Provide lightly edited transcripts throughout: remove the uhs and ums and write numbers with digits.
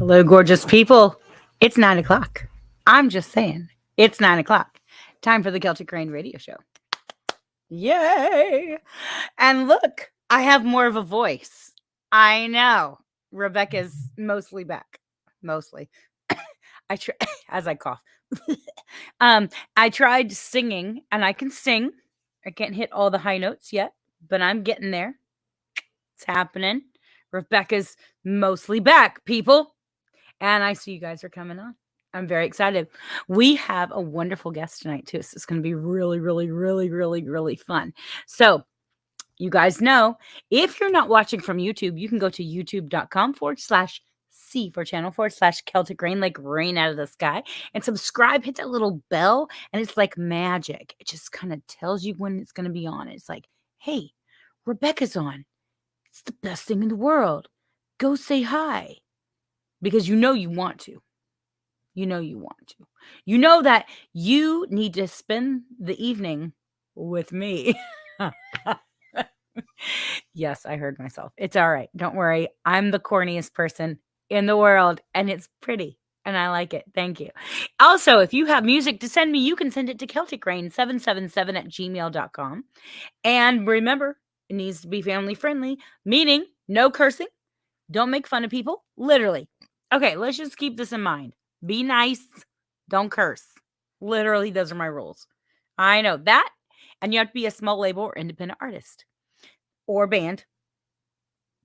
Hello, gorgeous people. It's 9 o'clock. I'm just saying, it's 9 o'clock. Time for the Celtic Rain Radio Show. Yay! And look, I have more of a voice. I know. Rebecca's mostly back. Mostly. I try as I cough. I tried singing, and I can sing. I can't hit all the high notes yet, but I'm getting there. It's happening. Rebecca's mostly back, people. And I see you guys are coming on. I'm very excited. We have a wonderful guest tonight, too. So it's going to be really, really, really, really, really fun. So you guys know, if you're not watching from YouTube, you can go to youtube.com/C for channel /Celtic Rain, like rain out of the sky, and subscribe. Hit that little bell, and it's like magic. It just kind of tells you when it's going to be on. It's like, hey, Rebecca's on. It's the best thing in the world. Go say hi. Because you know you want to. You know you want to. You know that you need to spend the evening with me. Yes, I heard myself. It's all right. Don't worry. I'm the corniest person in the world, and it's pretty, and I like it. Thank you. Also, if you have music to send me, you can send it to CelticRain777@gmail.com. And remember, it needs to be family friendly, meaning no cursing. Don't make fun of people. Literally. Okay, let's just keep this in mind. Be nice. Don't curse. Literally, those are my rules. I know that. And you have to be a small label or independent artist or band.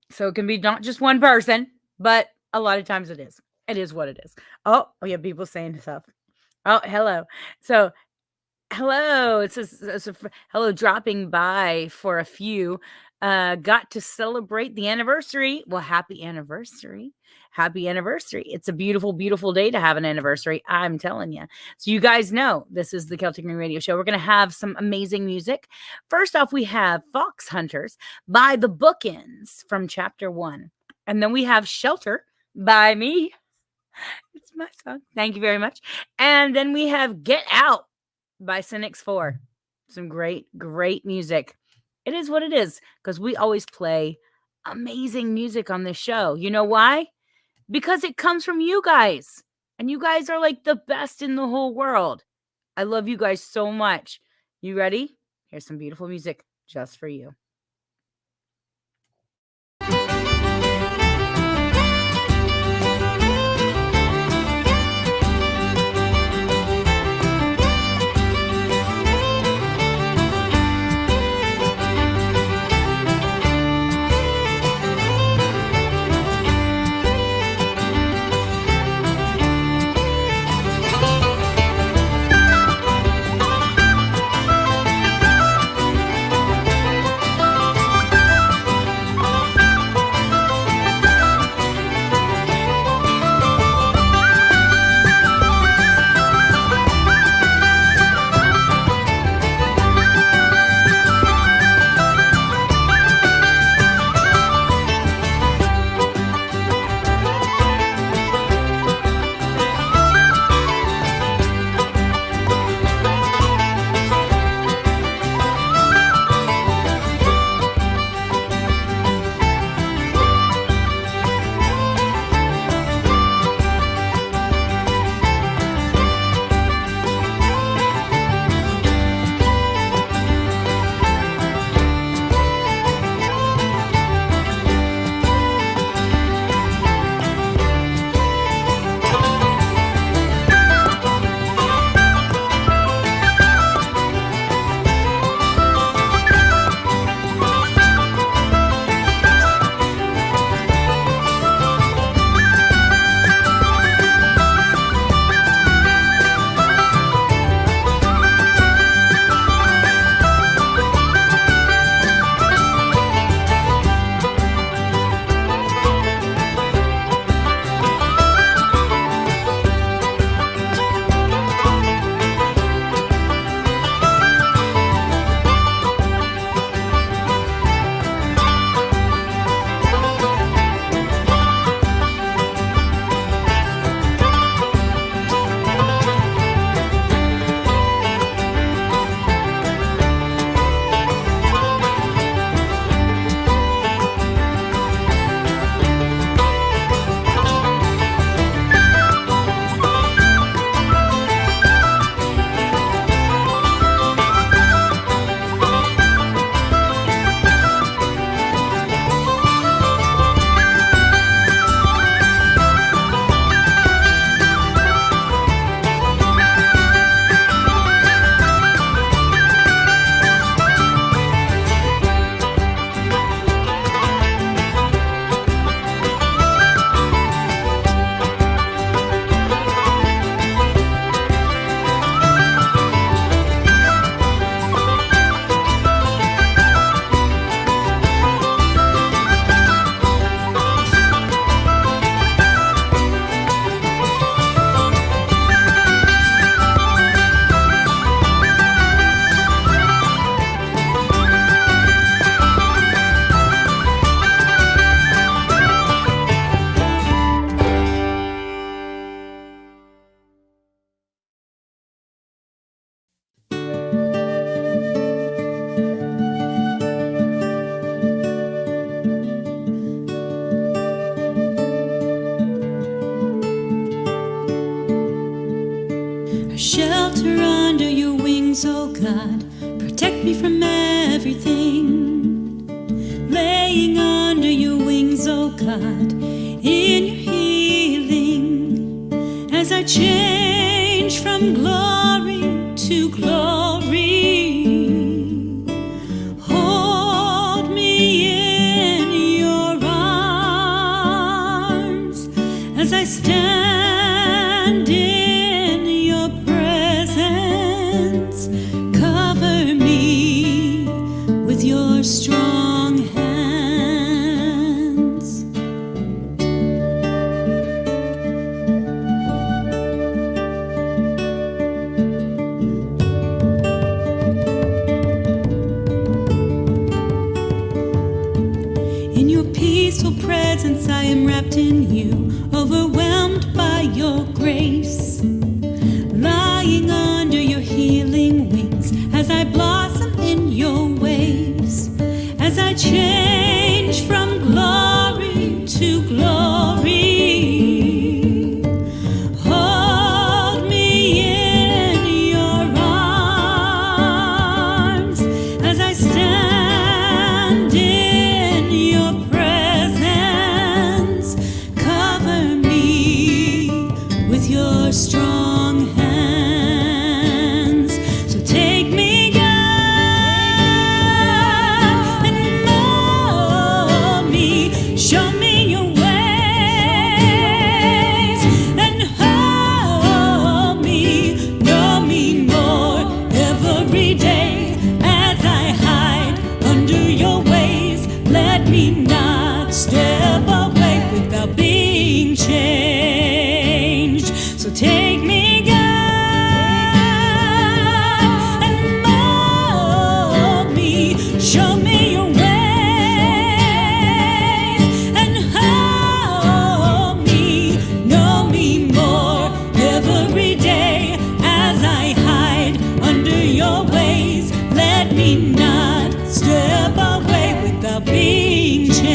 So it can be not just one person, but a lot of times it is. It is what it is. Oh, we have people saying stuff. Oh, hello. So, hello. It says hello, dropping by for a few. Got to celebrate the anniversary. Well, happy anniversary. Happy anniversary. It's a beautiful, beautiful day to have an anniversary. I'm telling you. So you guys know this is the Celtic Rain Radio Show. We're going to have some amazing music. First off, we have Fox Hunters by the Bookends from Chapter 1. And then we have Shelter by me. It's my song. Thank you very much. And then we have Get Out by Cynics 4. Some great, great music. It is what it is, because we always play amazing music on this show. You know why? Because it comes from you guys. And you guys are like the best in the whole world. I love you guys so much. You ready? Here's some beautiful music just for you. shelter under your wings, oh God. Protect me from everything. Laying under your wings, oh God, in your healing. As I change from glory to glory, hold me in your arms. As I stand in your presence, cover me with your strong hands. In your peaceful presence I am wrapped in you, overwhelmed by your grace. Lying under your healing wings, as I blossom in your ways. As I change from glory to glory, hold me in your arms. As I stand in your presence, cover me with your strong hands. So take me, God, and mold me. Show me your ways and hold me. Know me more every day as I hide under your ways. Let me not step away without being changed. So take me, God, and mold me. Show me your ways and hold me. Know me more every day as I hide under your ways. Let me not step away without being changed.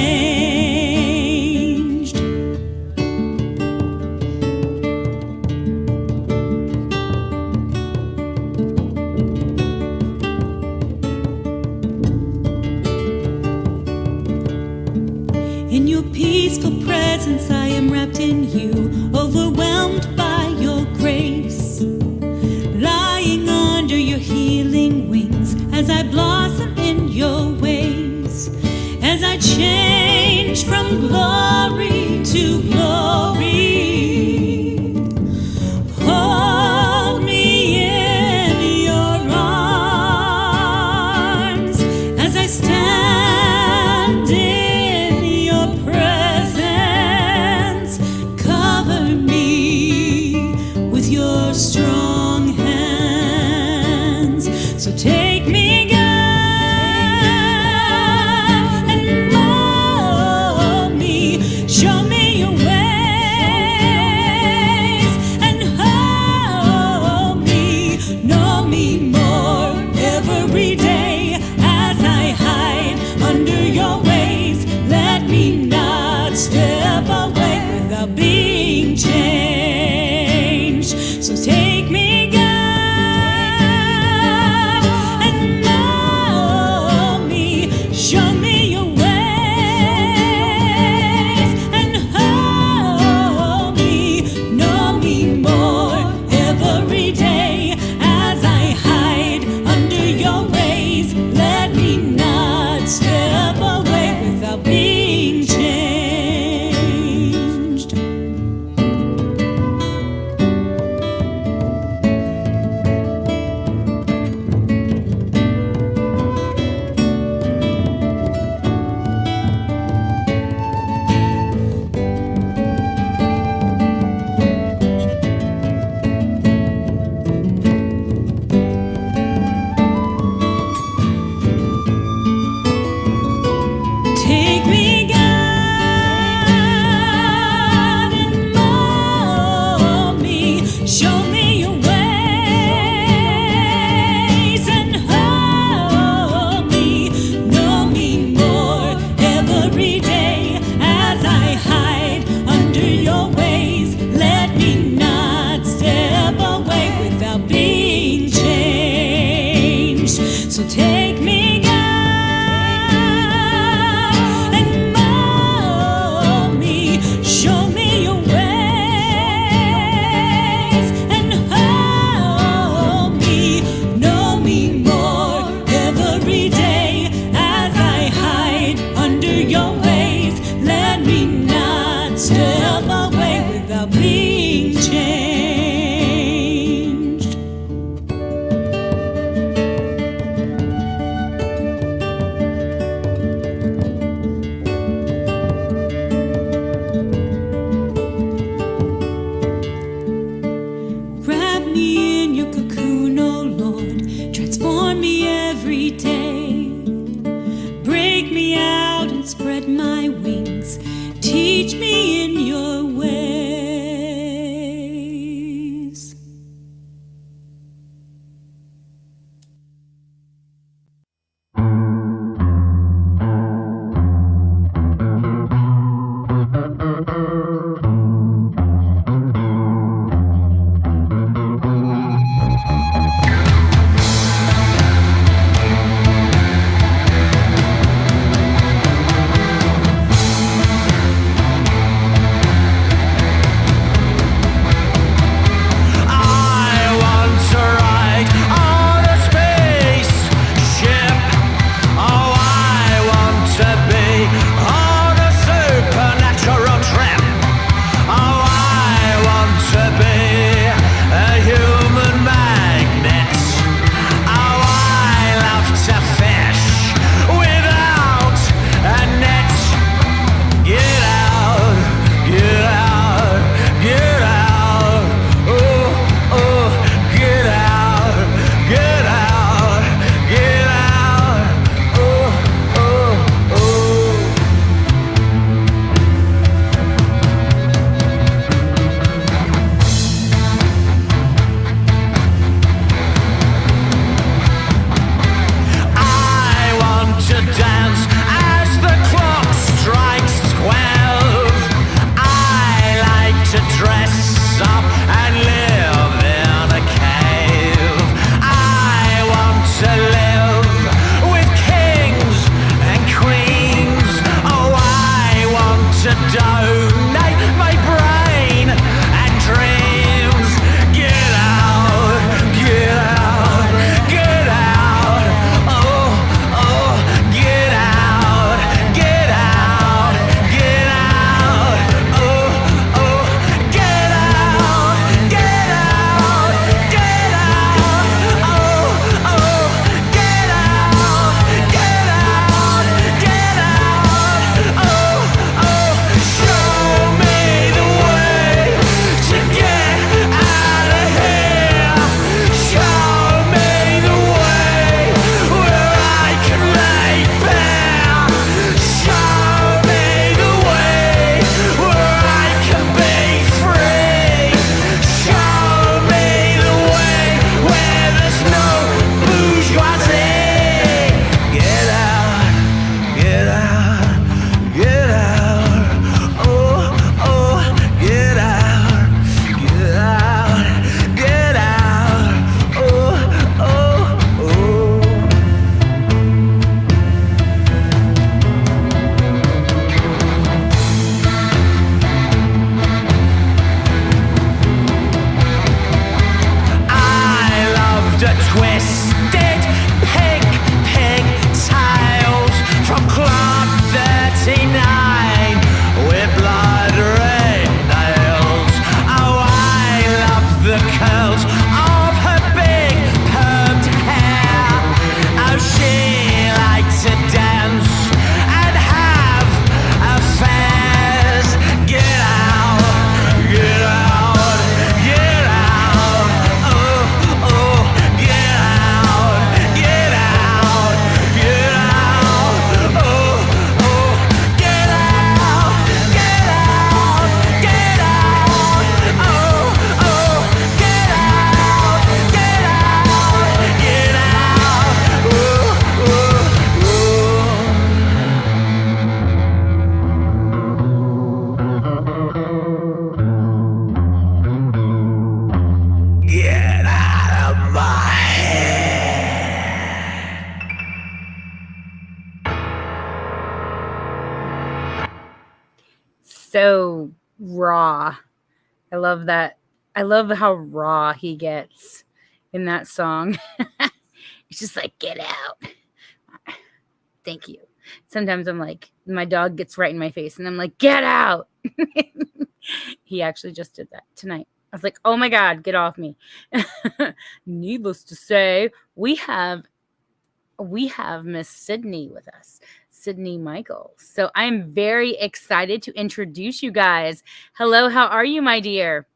In your peaceful presence I am wrapped in you, overwhelmed by your grace. Lying under your healing wings, as I blossom in your ways. As I change from glory to glory, hold me in your arms. As I stand in your presence, cover me with your strong hands. So take me, God, and mold me. Show me your ways and hold me. Know me more every day as I hide under your ways. Let me not step away without being changed. So take me, God, and mold me. Show me your ways and hold me. Know me more every day as I hide under your ways. Let me not step away without being changed. step away without being changed. Wrap me in your cocoon, oh Lord, transform me every day. Break me out and spread my wings. Teach me in your ways. So raw. I love that. I love how raw he gets in that song. It's just like, get out. Thank you. Sometimes I'm like, my dog gets right in my face and I'm like, get out. He actually just did that tonight. I was like, oh my God, get off me. Needless to say, we have Miss Sydney with us, Sydney Michael. So I'm very excited to introduce you guys. Hello, how are you, my dear?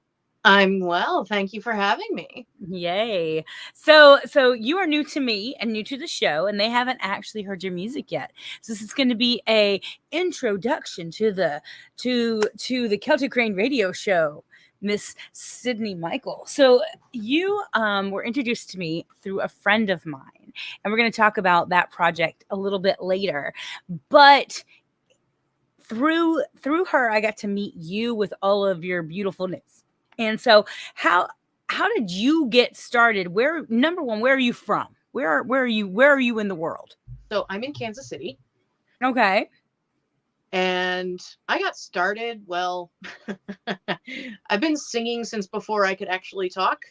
I'm well. Thank you for having me. Yay. So you are new to me and new to the show, and they haven't actually heard your music yet. So this is going to be a introduction to the Celtic Rain Radio Show, Miss Sydney Michael. So you were introduced to me through a friend of mine, and we're going to talk about that project a little bit later. But through her, I got to meet you with all of your beautifulness. And so how did you get started? Where, number one, where are you from? Where are you in the world? So I'm in Kansas City. Okay. And I got started, well, I've been singing since before I could actually talk.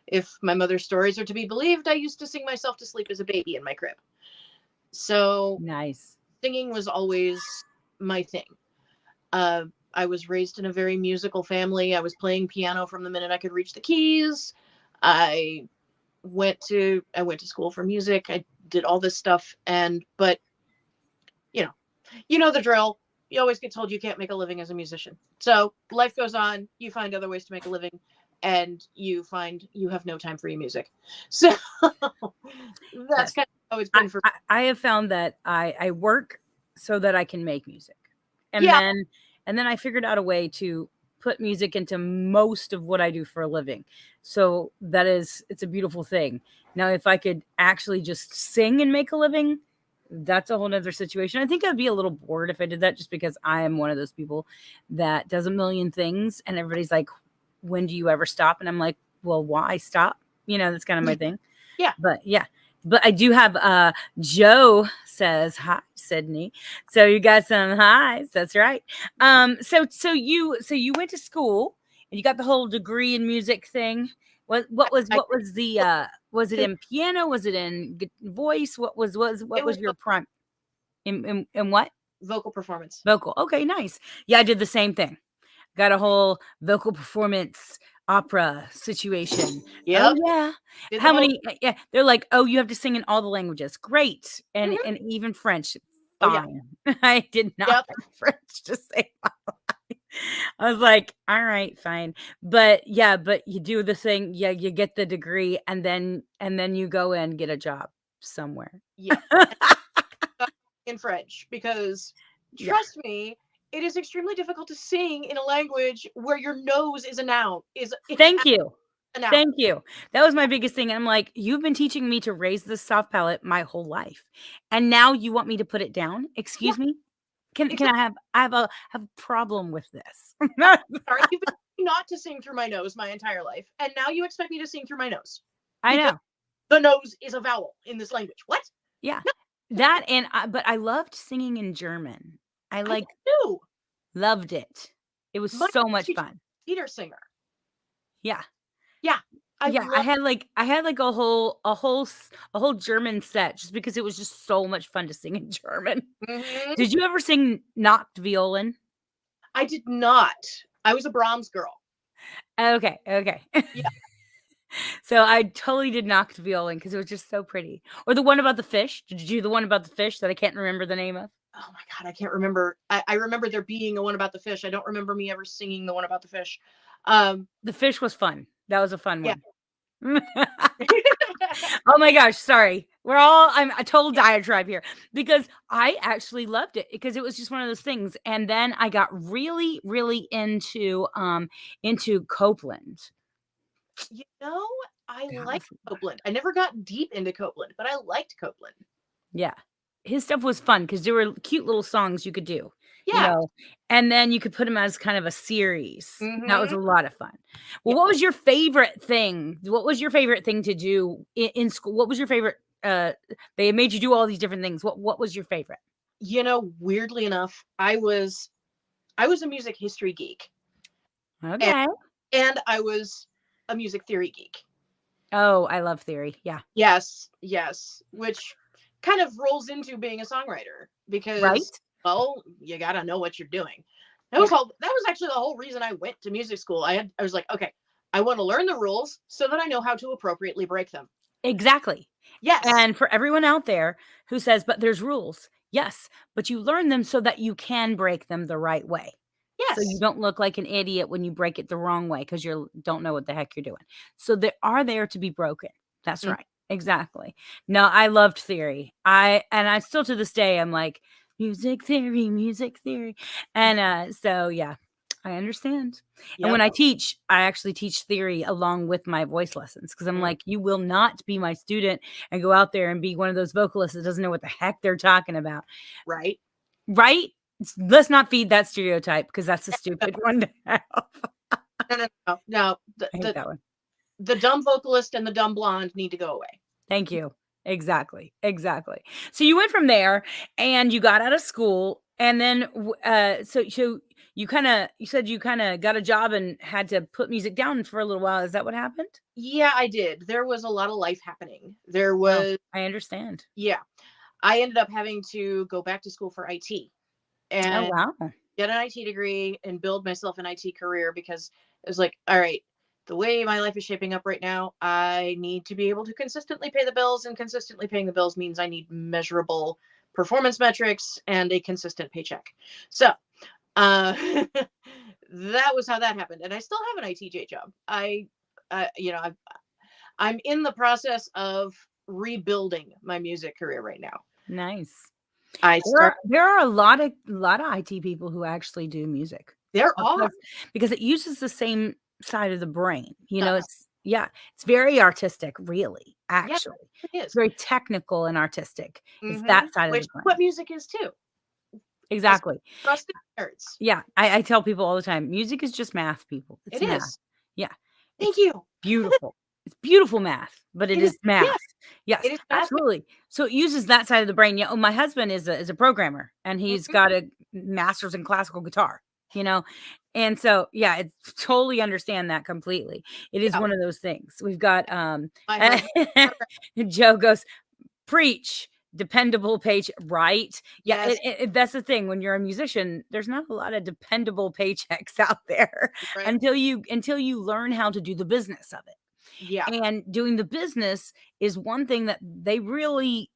If my mother's stories are to be believed, I used to sing myself to sleep as a baby in my crib. So nice. Singing was always my thing. I was raised in a very musical family. I was playing piano from the minute I could reach the keys. I went to school for music. I did all this stuff, but you know the drill. You always get told you can't make a living as a musician. So life goes on. You find other ways to make a living, and you find you have no time for your music. So that's kind of how it's been for me. I have found that I work so that I can make music, and then I figured out a way to put music into most of what I do for a living. So it's a beautiful thing. Now, if I could actually just sing and make a living, that's a whole nother situation. I think I'd be a little bored if I did that, just because I am one of those people that does a million things and everybody's like, when do you ever stop? And I'm like, well, why stop? That's kind of my thing. Yeah. But I do have Joe says hi, Sydney. So you got some highs. That's right. So you went to school and you got the whole degree in music thing. Was it in piano? Was it in voice? What was your prime in what? Vocal performance. Vocal. Okay, nice. Yeah, I did the same thing. Got a whole vocal performance opera situation. Yep. Oh yeah. How many? Yeah, they're like, oh, you have to sing in all the languages. Great, and even French. Fine. Oh, yeah. I did not learn French to save my life. I was like, all right, fine. But you do the thing. Yeah, you get the degree, and then you go and get a job somewhere. Yeah. In French, because trust me, it is extremely difficult to sing in a language where your nose is a noun. Thank you. Thank you. That was my biggest thing. I'm like, you've been teaching me to raise the soft palate my whole life, and now you want me to put it down? Excuse me. Can I have a problem with this? Sorry, you've been not to sing through my nose my entire life, and now you expect me to sing through my nose. I know. The nose is a vowel in this language. What? Yeah. No. That but I loved singing in German. I loved it. It was so much fun. Theater singer. Yeah. Yeah. I had a whole German set just because it was just so much fun to sing in German. Mm-hmm. Did you ever sing Nacht violin? I did not. I was a Brahms girl. Okay. Yeah. So I totally did Nacht violin because it was just so pretty. Or the one about the fish. Did you do the one about the fish that I can't remember the name of? Oh my God, I can't remember. I remember there being a one about the fish. I don't remember me ever singing the one about the fish. The fish was fun. That was a fun one. Oh my gosh, sorry. I'm a total diatribe here because I actually loved it because it was just one of those things. And then I got really, really into Copeland. I liked Copeland. I never got deep into Copeland, but I liked Copeland. Yeah. His stuff was fun because there were cute little songs you could do. Yeah. And then you could put them as kind of a series. Mm-hmm. That was a lot of fun. Well, what was your favorite thing? What was your favorite thing to do in school? What was your favorite? They made you do all these different things. What was your favorite? Weirdly enough, I was a music history geek. Okay. And I was a music theory geek. Oh, I love theory. Yeah. Yes. Which kind of rolls into being a songwriter because, well, you got to know what you're doing. That was actually the whole reason I went to music school. I was like, okay, I want to learn the rules so that I know how to appropriately break them. Exactly. Yes. And for everyone out there who says, but there's rules. Yes, but you learn them so that you can break them the right way. Yes. So you don't look like an idiot when you break it the wrong way because you don't know what the heck you're doing. So they are there to be broken. That's right. Exactly. No, I loved theory. I still to this day, I'm like, music theory. And so yeah, I understand. Yep. And when I teach, I actually teach theory along with my voice lessons because I'm like, you will not be my student and go out there and be one of those vocalists that doesn't know what the heck they're talking about. Right. Right? Let's not feed that stereotype because that's a stupid one to have. No. I hate that one. The dumb vocalist and the dumb blonde need to go away. Thank you. Exactly. So you went from there and you got out of school and then so you said you kind of got a job and had to put music down for a little while. Is that what happened? Yeah, I did. There was a lot of life happening. There was. I understand. Yeah. I ended up having to go back to school for IT and get an IT degree and build myself an IT career because it was like, all right, the way my life is shaping up right now, I need to be able to consistently pay the bills, and consistently paying the bills means I need measurable performance metrics and a consistent paycheck. So that was how that happened. And I still have an ITJ job. I'm in the process of rebuilding my music career right now. Nice. There are a lot of IT people who actually do music. There are, because it uses the same side of the brain. It's very artistic, really. Actually, it's very technical and artistic. It's that side of the brain. What music is too. Exactly. Trusted nerds. Yeah, I tell people all the time, music is just math, people. It's math. Is. Yeah. Thank you. Beautiful. It's beautiful math, but it is math. Yes, it is absolutely. So it uses that side of the brain. Yeah, my husband is a programmer, and he's got a master's in classical guitar. And so yeah, I totally understand that completely. It is one of those things. We've got Joe goes, preach. Dependable paycheck, right? Yeah, yes. That's the thing. When you're a musician, there's not a lot of dependable paychecks out there until you learn how to do the business of it. Yeah. And doing the business is one thing that I really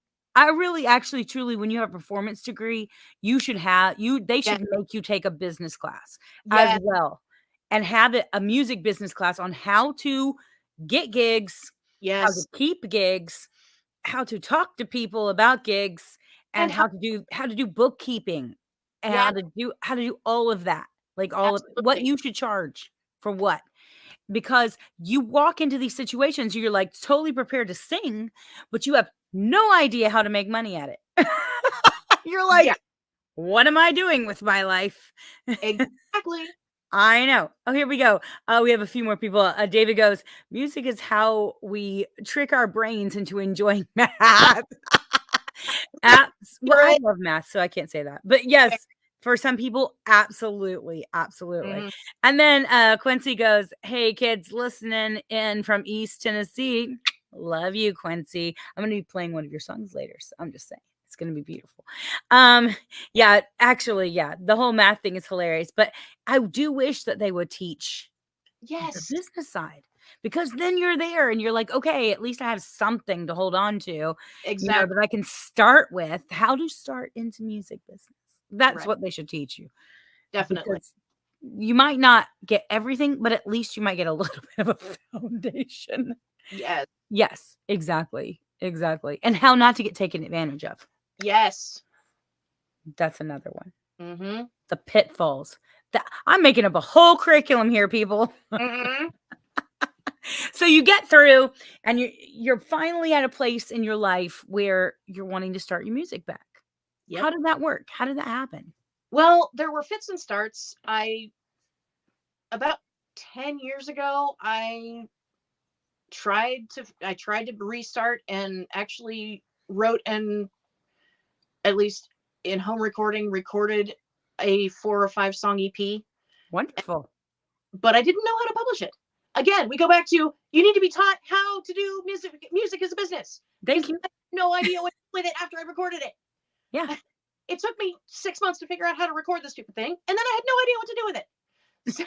actually truly, when you have a performance degree, they should make you take a business class as well and have a music business class on how to get gigs, how to keep gigs, how to talk to people about gigs, and how to do bookkeeping and how to do all of that, like all of what you should charge for what. Because you walk into these situations, you're like totally prepared to sing, but you have no idea how to make money at it. You're like, what am I doing with my life? Exactly. I know. Oh, here we go. We have a few more people. David goes, music is how we trick our brains into enjoying math. Well, I love math, so I can't say that. But yes, for some people, absolutely. And then Quincy goes, hey, kids listening in from East Tennessee. Love you, Quincy. I'm going to be playing one of your songs later, so I'm just saying. It's going to be beautiful. The whole math thing is hilarious, but I do wish that they would teach the business side, because then you're there and you're like, okay, at least I have something to hold on to, that I can start with. How to start into music business. That's what they should teach you. Definitely. Because you might not get everything, but at least you might get a little bit of a foundation. Yes, exactly. And how not to get taken advantage of. Yes. That's another one. The pitfalls. I'm making up a whole curriculum here, people. So you get through and you're finally at a place in your life where you're wanting to start your music back. How did that work? How did that happen? Well, there were fits and starts. About 10 years ago, I tried to restart and actually wrote and, at least in home recorded a 4 or 5 song EP. Wonderful. But I didn't know how to publish it. Again, we go back to, you need to be taught how to do music as a business. Thank you. I had no idea what to do with it after I recorded it. Yeah. it took me 6 months to figure out how to record the stupid thing, and then I had no idea what to do with it. So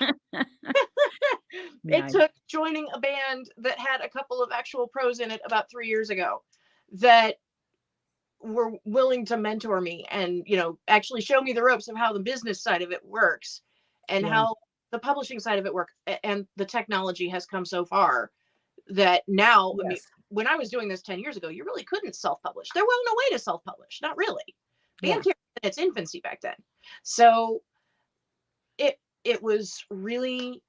it Nice. took joining a band that had a couple of actual pros in it about 3 years ago that were willing to mentor me and, actually show me the ropes of how the business side of it works and Yeah. how the publishing side of it works. And the technology has come so far that now, I mean, Yes. when I was doing this 10 years ago, you really couldn't self-publish. There wasn't a way to self-publish, not really. Yeah. Bandcamp in its infancy back then. So it was really,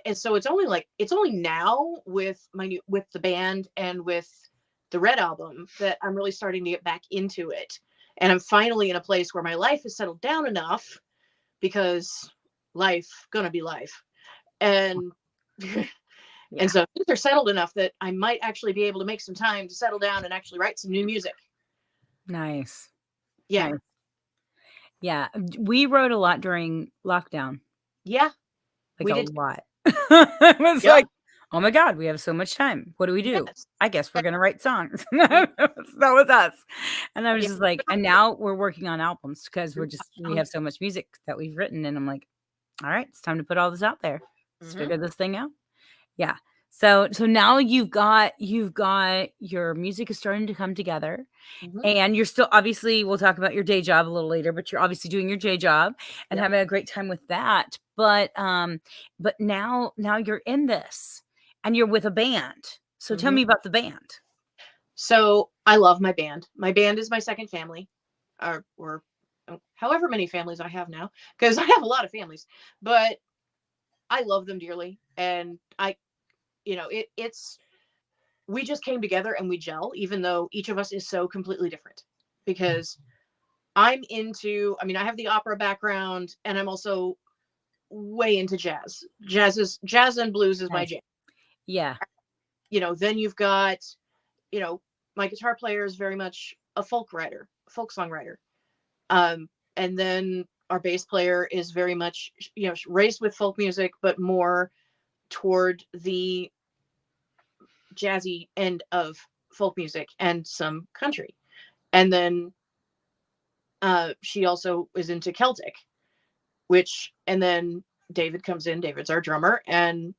and so it's only now with the band and with the Red album that I'm really starting to get back into it. And I'm finally in a place where my life has settled down enough, because life gonna be life. And Yeah. and so things are settled enough that I might actually be able to make some time to settle down and actually write some new music. Nice. Yeah. Nice. Yeah. We wrote a lot during lockdown. Yeah. Like We a did. lot. It was Yeah. like, oh my God, we have so much time. What do we do? Yes. I guess we're gonna write songs. That was us. And I was Yeah. just like, and now we're working on albums because we Mhm. have so much music that we've written. And I'm like, all right, it's time to put all this out there. Let's Mhm. figure this thing out. Yeah. So now you've got your music is starting to come together. Mhm. And you're still, obviously, we'll talk about your day job a little later, but you're obviously doing your day job and Yep. having a great time with that. But now you're in this and you're with a band. So tell Mhm. me about the band. So I love my band. My band is my second family, or however many families I have now, because I have a lot of families, but I love them dearly. And it's, we just came together and we gel, even though each of us is so completely different. Because I have the opera background, and I'm also way into jazz. Jazz and blues is my Nice. jam. Yeah. Then you've got, my guitar player is very much a folk songwriter. And then our bass player is very much, raised with folk music, but more toward the jazzy end of folk music and some country. And then she also is into Celtic, and then David comes in. David's our drummer. And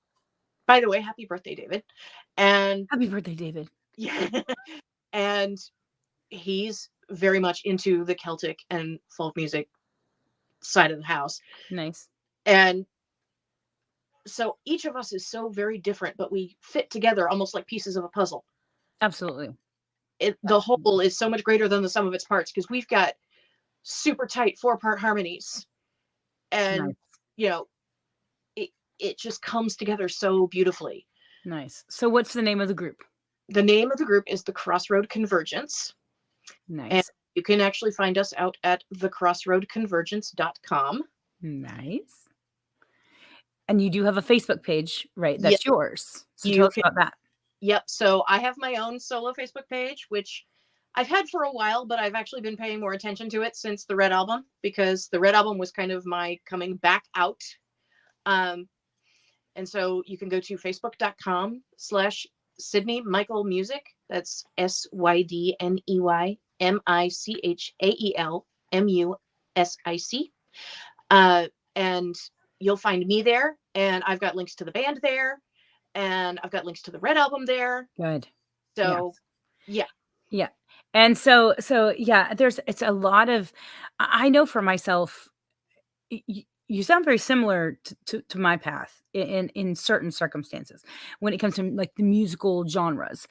by the way, happy birthday, David. And Happy birthday, David. yeah, and he's very much into the Celtic and folk music side of the house. Nice. And so each of us is so very different, but we fit together almost like pieces of a puzzle. Absolutely. The whole is so much greater than the sum of its parts, because we've got super tight 4-part harmonies, and Nice. it just comes together so beautifully. Nice. So what's the name of the group? The name of the group is the Crossroad Convergence. Nice. And you can actually find us out at thecrossroadconvergence.com. Nice. And you do have a Facebook page, right? That's yours. So tell us about that. Yep. So I have my own solo Facebook page, which I've had for a while, but I've actually been paying more attention to it since the Red album, because the Red album was kind of my coming back out. And so you can go to facebook.com/Sydney Michael Music. That's SYDNEYMICHAELMUSIC. And you'll find me there. And I've got links to the band there. And I've got links to the Red album there. Good. So, yeah. Yeah. And so yeah, it's a lot of, I know for myself, you sound very similar to my path in certain circumstances when it comes to like the musical genres,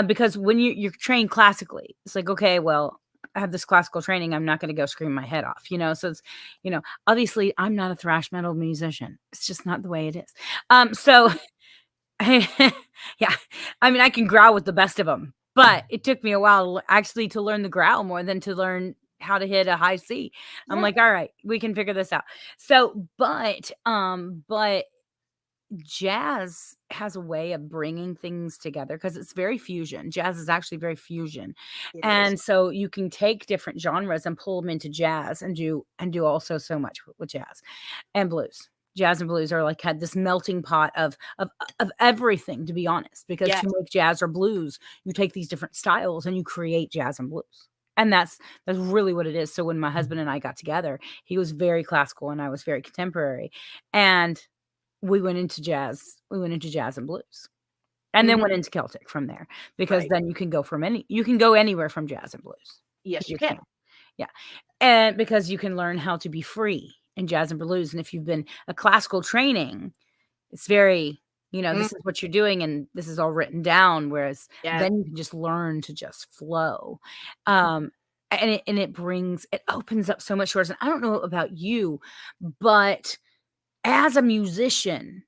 because when you're trained classically, it's like, okay, well, I have this classical training, I'm not going to go scream my head off, so it's, obviously I'm not a thrash metal musician. It's just not the way it is. So yeah, I mean, I can growl with the best of them, but it took me a while actually to learn the growl more than to learn how to hit a high C. I'm like, all right, we can figure this out. So, but jazz has a way of bringing things together because it's very fusion. Jazz is actually very fusion. And so you can take different genres and pull them into jazz and do also so much with jazz and blues. Jazz and blues are like had this melting pot of everything, to be honest, because to make jazz or blues, you take these different styles and you create jazz and blues. And that's really what it is. So when my husband and I got together, he was very classical and I was very contemporary. And we went into jazz. We went into jazz and blues. And then went into Celtic from there, because then you can go anywhere from jazz and blues. Yes, you can. Yeah. And because you can learn how to be free in jazz and blues. And if you've been a classical training, it's very, this is what you're doing and this is all written down. Whereas then you can just learn to just flow. And it opens up so much doors. And I don't know about you, but as a musician,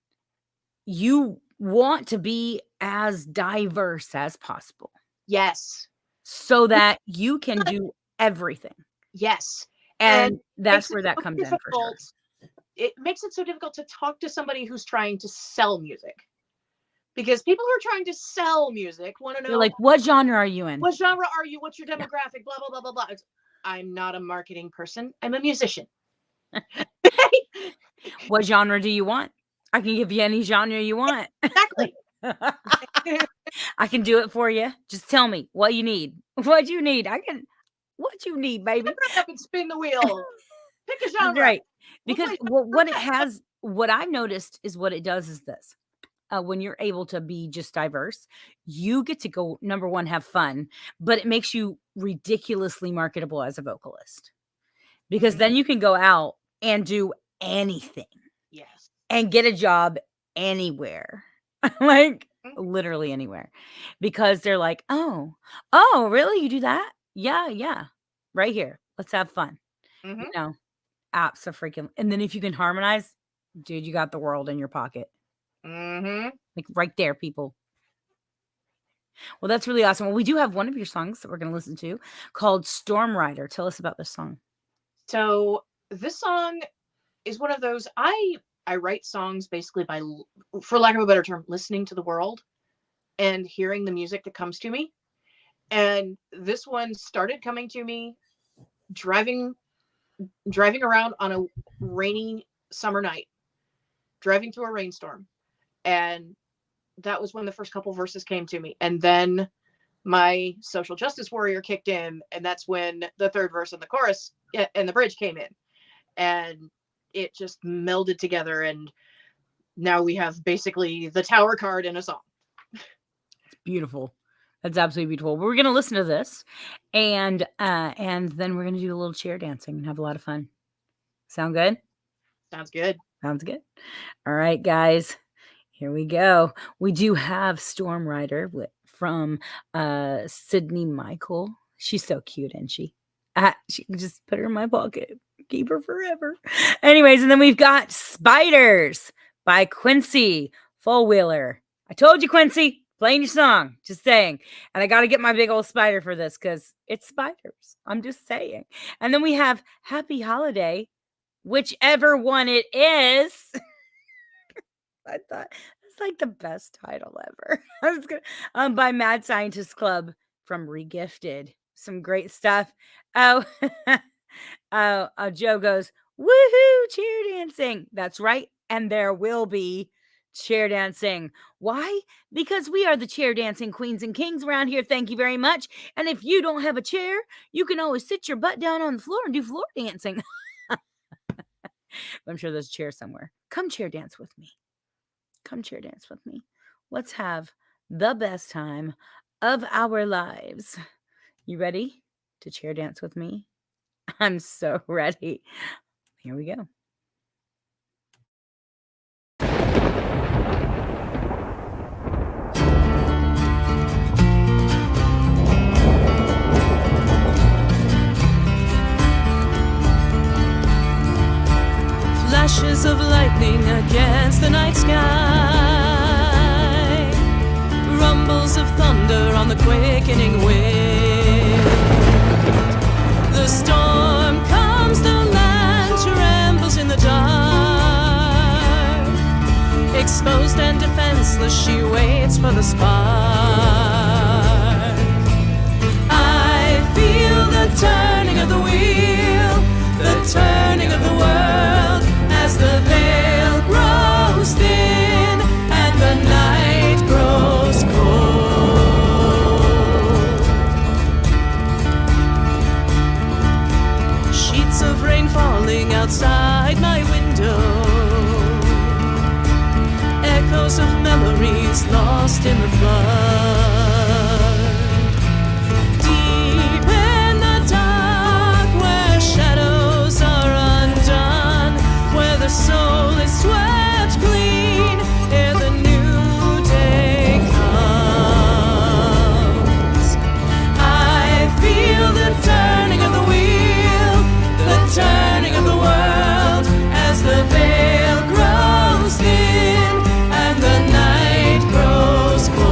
you want to be as diverse as possible. Yes. So that you can do everything. Yes. And that's where that comes in for sure. It makes it so difficult to talk to somebody who's trying to sell music. Because people who are trying to sell music want to know, you're like, what genre are you in? What genre are you? What's your demographic? Blah, blah, blah, blah, blah. I'm not a marketing person. I'm a musician. What genre do you want? I can give you any genre you want. Exactly. I can do it for you. Just tell me what you need. What you need. What you need, baby. Turn up and spin the wheel. Pick a genre. Right. Because what I've noticed is what it does is this. When you're able to be just diverse, you get to go, number one, have fun, but it makes you ridiculously marketable as a vocalist. Because then you can go out and do anything. Yes. And get a job anywhere. Like literally anywhere. Because they're like, oh, really? You do that? Yeah. Right here. Let's have fun. Abso-freaking. And then if you can harmonize, dude, you got the world in your pocket. Like right there, people. Well, that's really awesome. Well, we do have one of your songs that we're going to listen to called Storm Rider. Tell us about this song. So this song is one of those, I write songs basically by, for lack of a better term, listening to the world and hearing the music that comes to me. And this one started coming to me driving around on a rainy summer night, driving through a rainstorm. And that was when the first couple verses came to me. And then my social justice warrior kicked in. And that's when the third verse and the chorus and the bridge came in. And it just melded together. And now we have basically the tower card in a song. It's beautiful. That's absolutely beautiful. We're going to listen to this. And then we're going to do a little chair dancing and have a lot of fun. Sound good? Sounds good. Sounds good. All right, guys. Here we go. We do have Storm Rider from Sydney Michael. She's so cute, isn't she? She can just put her in my pocket. Keep her forever. Anyways, and then we've got Spiders by Quincy Fullwheeler. I told you, Quincy, playing your song. Just saying. And I got to get my big old spider for this because it's spiders. I'm just saying. And then we have Happy Holiday, whichever one it is. I thought it's like the best title ever. I was gonna by Mad Scientist Club from Regifted. Some great stuff. Oh, Joe goes, woohoo, cheer dancing. That's right. And there will be chair dancing. Why? Because we are the chair dancing queens and kings around here. Thank you very much. And if you don't have a chair, you can always sit your butt down on the floor and do floor dancing. I'm sure there's a chair somewhere. Come chair dance with me. Come chair dance with me. Let's have the best time of our lives. You ready to chair dance with me? I'm so ready. Here we go. Flashes of lightning against the night sky, rumbles of thunder on the quakening wind. The storm comes, the land trembles in the dark. Exposed and defenseless, she waits for the spark. I feel the turning of the wheel, the turning of the world, as the veil grows thin and the night grows cold. shadows of memories lost in the flood. Deep in the dark, where shadows are undone, where the soul is swept clean ere the new day comes. I feel the turning of the wheel, the turning of the world, as the veil grows thin and the night grows cold.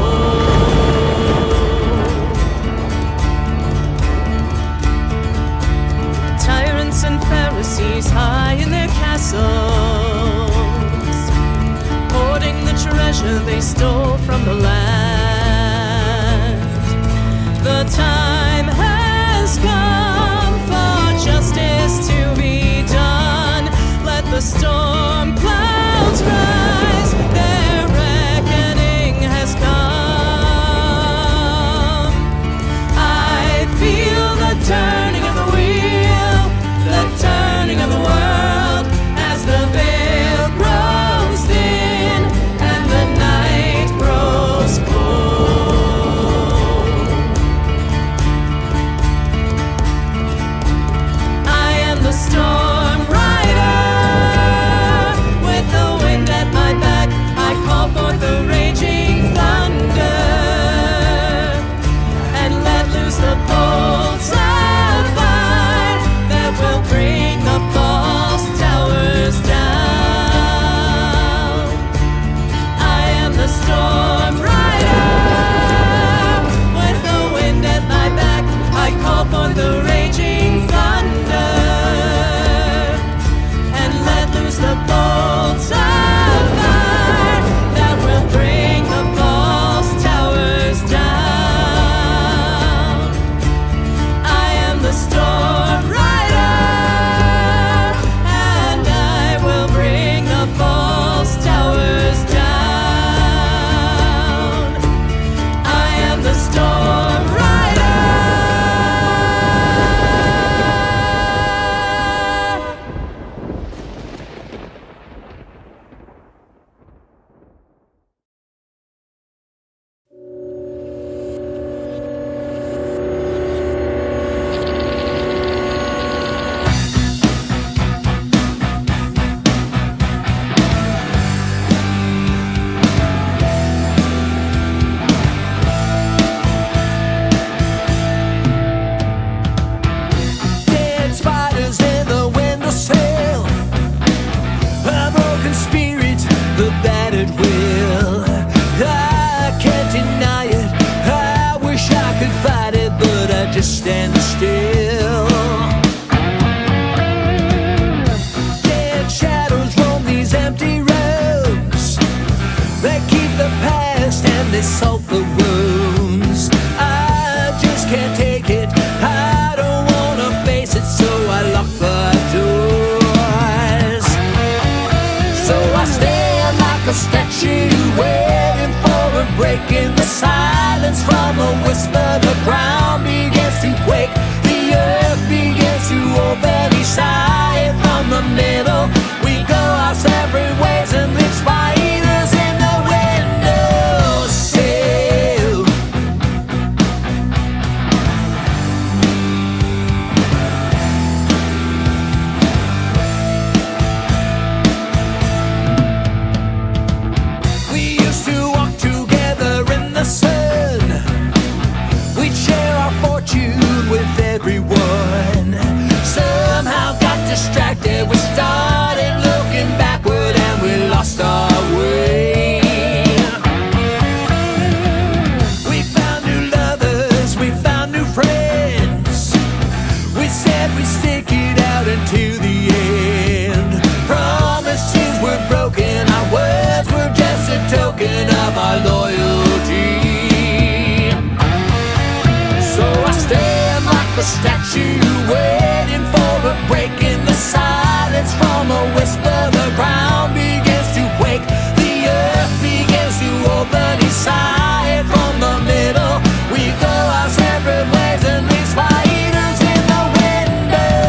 Tyrants and Pharisees high in their castles, hoarding the treasure they stole from the land. The time has come for justice to be done. Let the storm clouds rise, their reckoning has come. I feel the turning of the wheel, the turning of the world, as the veil grows thin and the night grows cold. I am the storm rider, with the wind at my back. I call forth the raging thunder and let loose the bolts of fire that will bring the false towers down. I am the storm rider, with the wind at my back. I call forth the raging thunder and let loose the bolts of fire that will bring the false towers down. I am the storm rider, and I will bring the false towers down. I am the storm rider. Dead spiders in the windowsill, a broken spirit, the battered will. I can't deny it, I wish I could fight it, but I just stand still. Dead shadows roam these empty roads, they keep the past and they salt the wounds. I just can't take it, I don't wanna face it, so I lock the doors. So I stand like a statue, waiting for a break in the silence. From a whisper, the ground begins to quake, the earth begins to open each side. From the middle, we go our separate ways and leave spiders in the windowsill. We used to walk together in the sun, we'd share our fortune with everyone. Somehow got distracted, we started looking backward and we lost our way. We found new lovers, we found new friends, we said we'd stick it out until the end. Promises were broken, our words were just a token of our loyalty. So I stand like a statue, waiting for a break in the silence. From a whisper, the ground begins to quake, the earth begins to open each side. From the middle, we go our separate ways and leave spiders in the windowsill.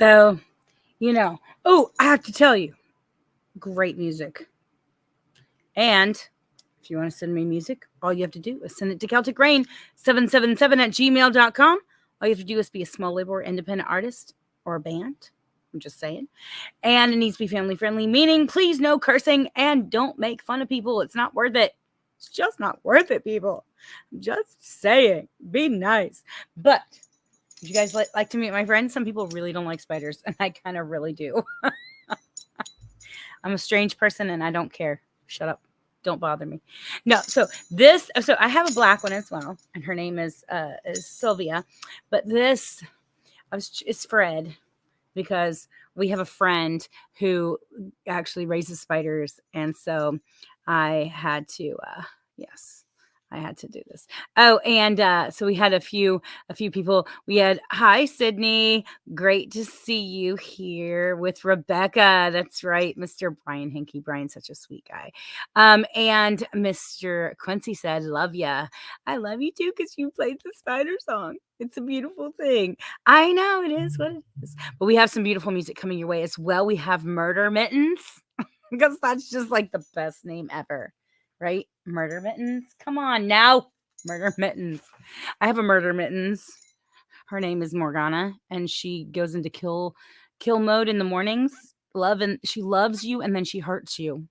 So, oh, I have to tell you, great music. And if you want to send me music, all you have to do is send it to Celtic Rain 777 at gmail.com. All you have to do is be a small label or independent artist or a band. I'm just saying. And it needs to be family friendly, meaning please no cursing and don't make fun of people. It's not worth it. It's just not worth it, people. I'm just saying. Be nice. But would you guys like to meet my friends? Some people really don't like spiders, and I kind of really do. I'm a strange person, and I don't care. Shut up. Don't bother me. No, so I have a black one as well, and her name is Sylvia. But this is Fred, because we have a friend who actually raises spiders, and so I had to I had to do this. Oh, and so we had a few people. We had, hi, Sydney. Great to see you here with Rebecca. That's right, Mr. Brian Hinkie. Brian's such a sweet guy. And Mr. Quincy said, love ya. I love you too, because you played the spider song. It's a beautiful thing. I know it is what it is. But we have some beautiful music coming your way as well. We have Murder Mittens, because that's just like the best name ever. Right? Murder Mittens. Come on now. Murder Mittens. I have a Murder Mittens. Her name is Morgana, and she goes into kill mode in the mornings. She loves you, and then she hurts you.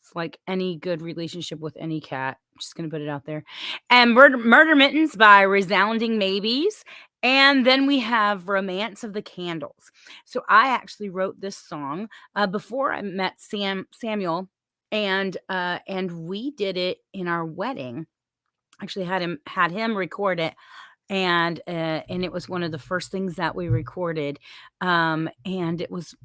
It's like any good relationship with any cat. I'm just going to put it out there. And Murder Mittens by Resounding Maybes. And then we have Romance of the Candles. So I actually wrote this song before I met Samuel. And we did it in our wedding. Actually had him record it, and it was one of the first things that we recorded. And it was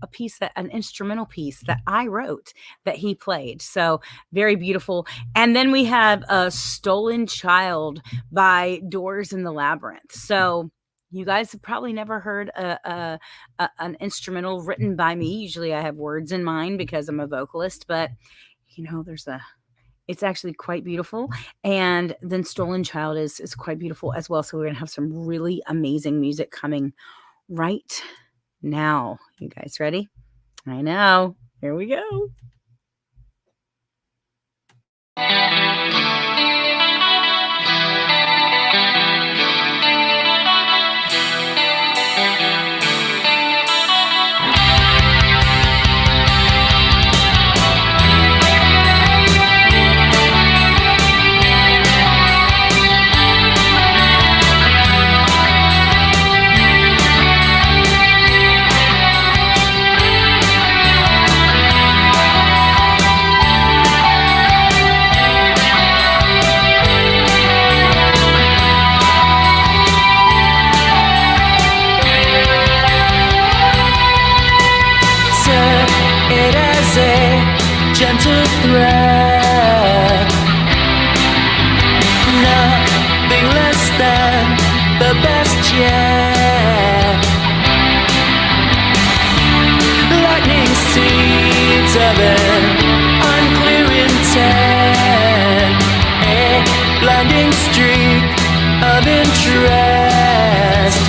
an instrumental piece that I wrote that he played. So very beautiful. And then we have a Stolen Child by Doors in the Labyrinth. So you guys have probably never heard an instrumental written by me. Usually I have words in mind because I'm a vocalist, but it's actually quite beautiful. And then Stolen Child is quite beautiful as well. So we're going to have some really amazing music coming right now. You guys ready? I know. Here we go. Gentle thread, nothing less than the best yet. Lightning seeds of an unclear intent, a blinding streak of interest.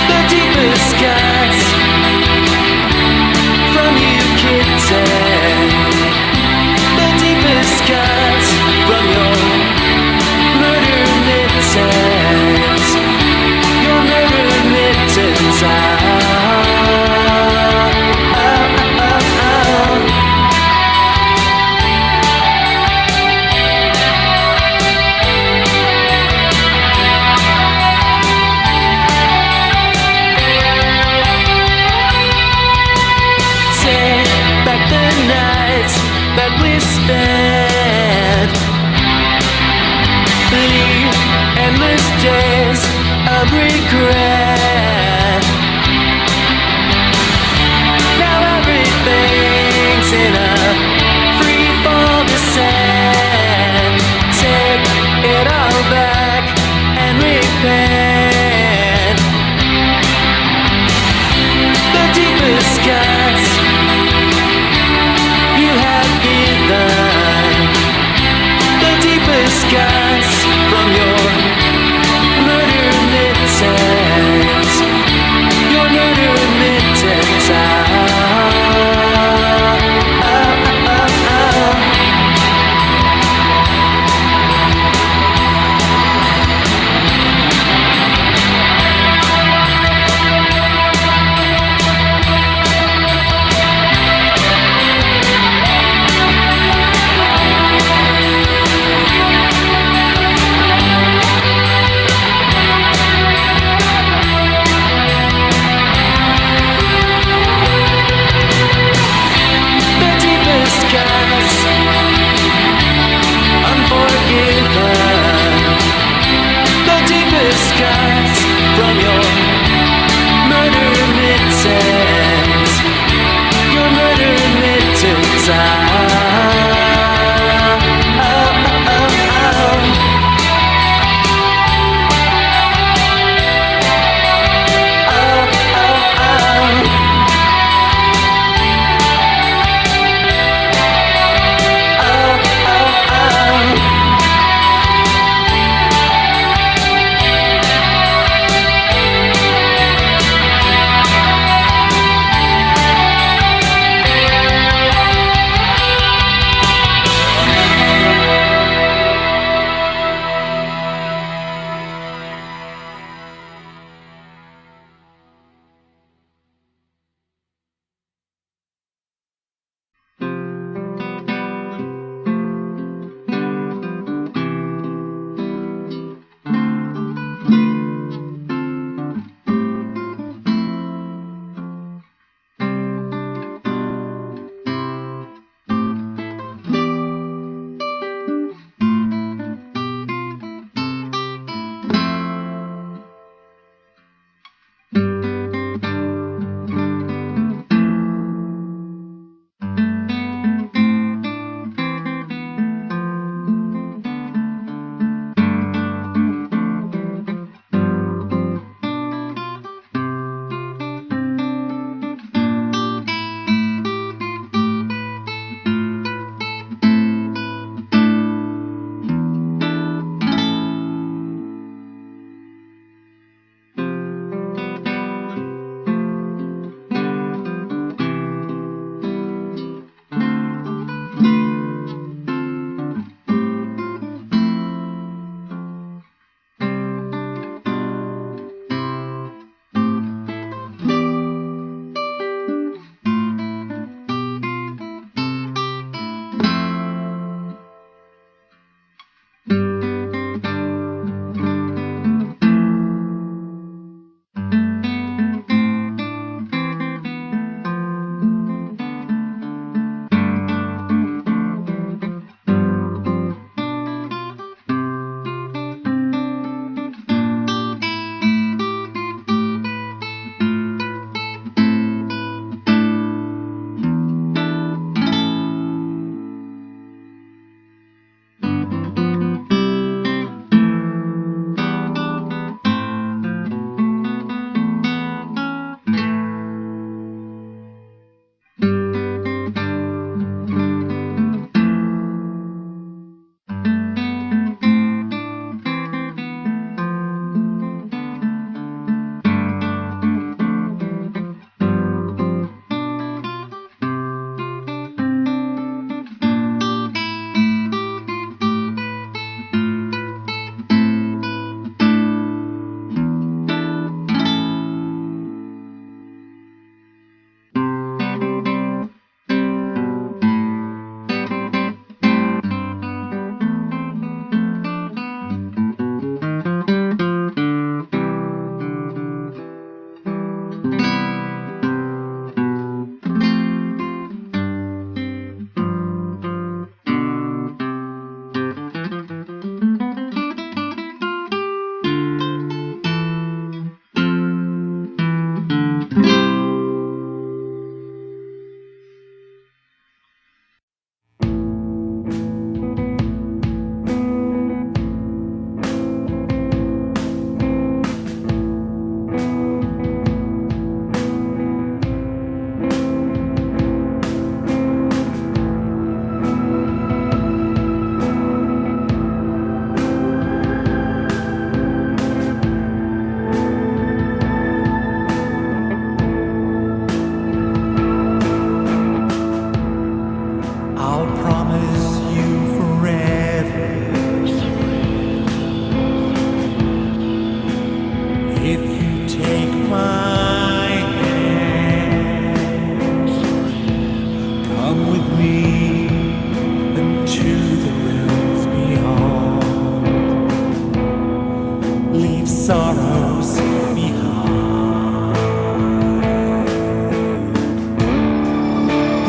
The deepest cuts from you, kitten. The deepest cuts from your murder mittens. Your murder mittens. That we spent, leave endless days of regret. Now everything's in a free fall descent. Take it all back and repent. The deepest cuts you have given, the deepest cuts from your murder mittens.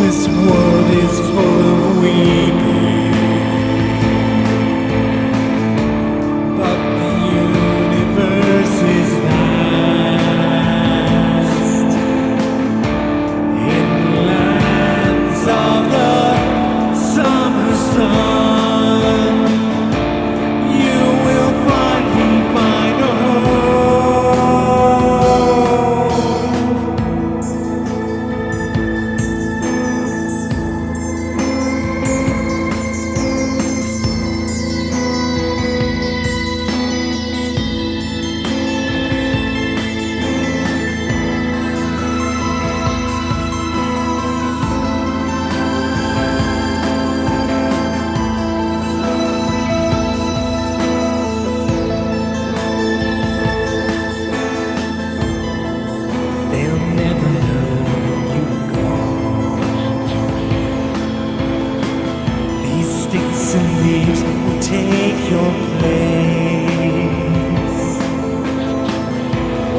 This world is full of weeping, but the universe is vast. In lands of the summer sun, you will finally find a they'll never know you've gone. These sticks and leaves will take your place.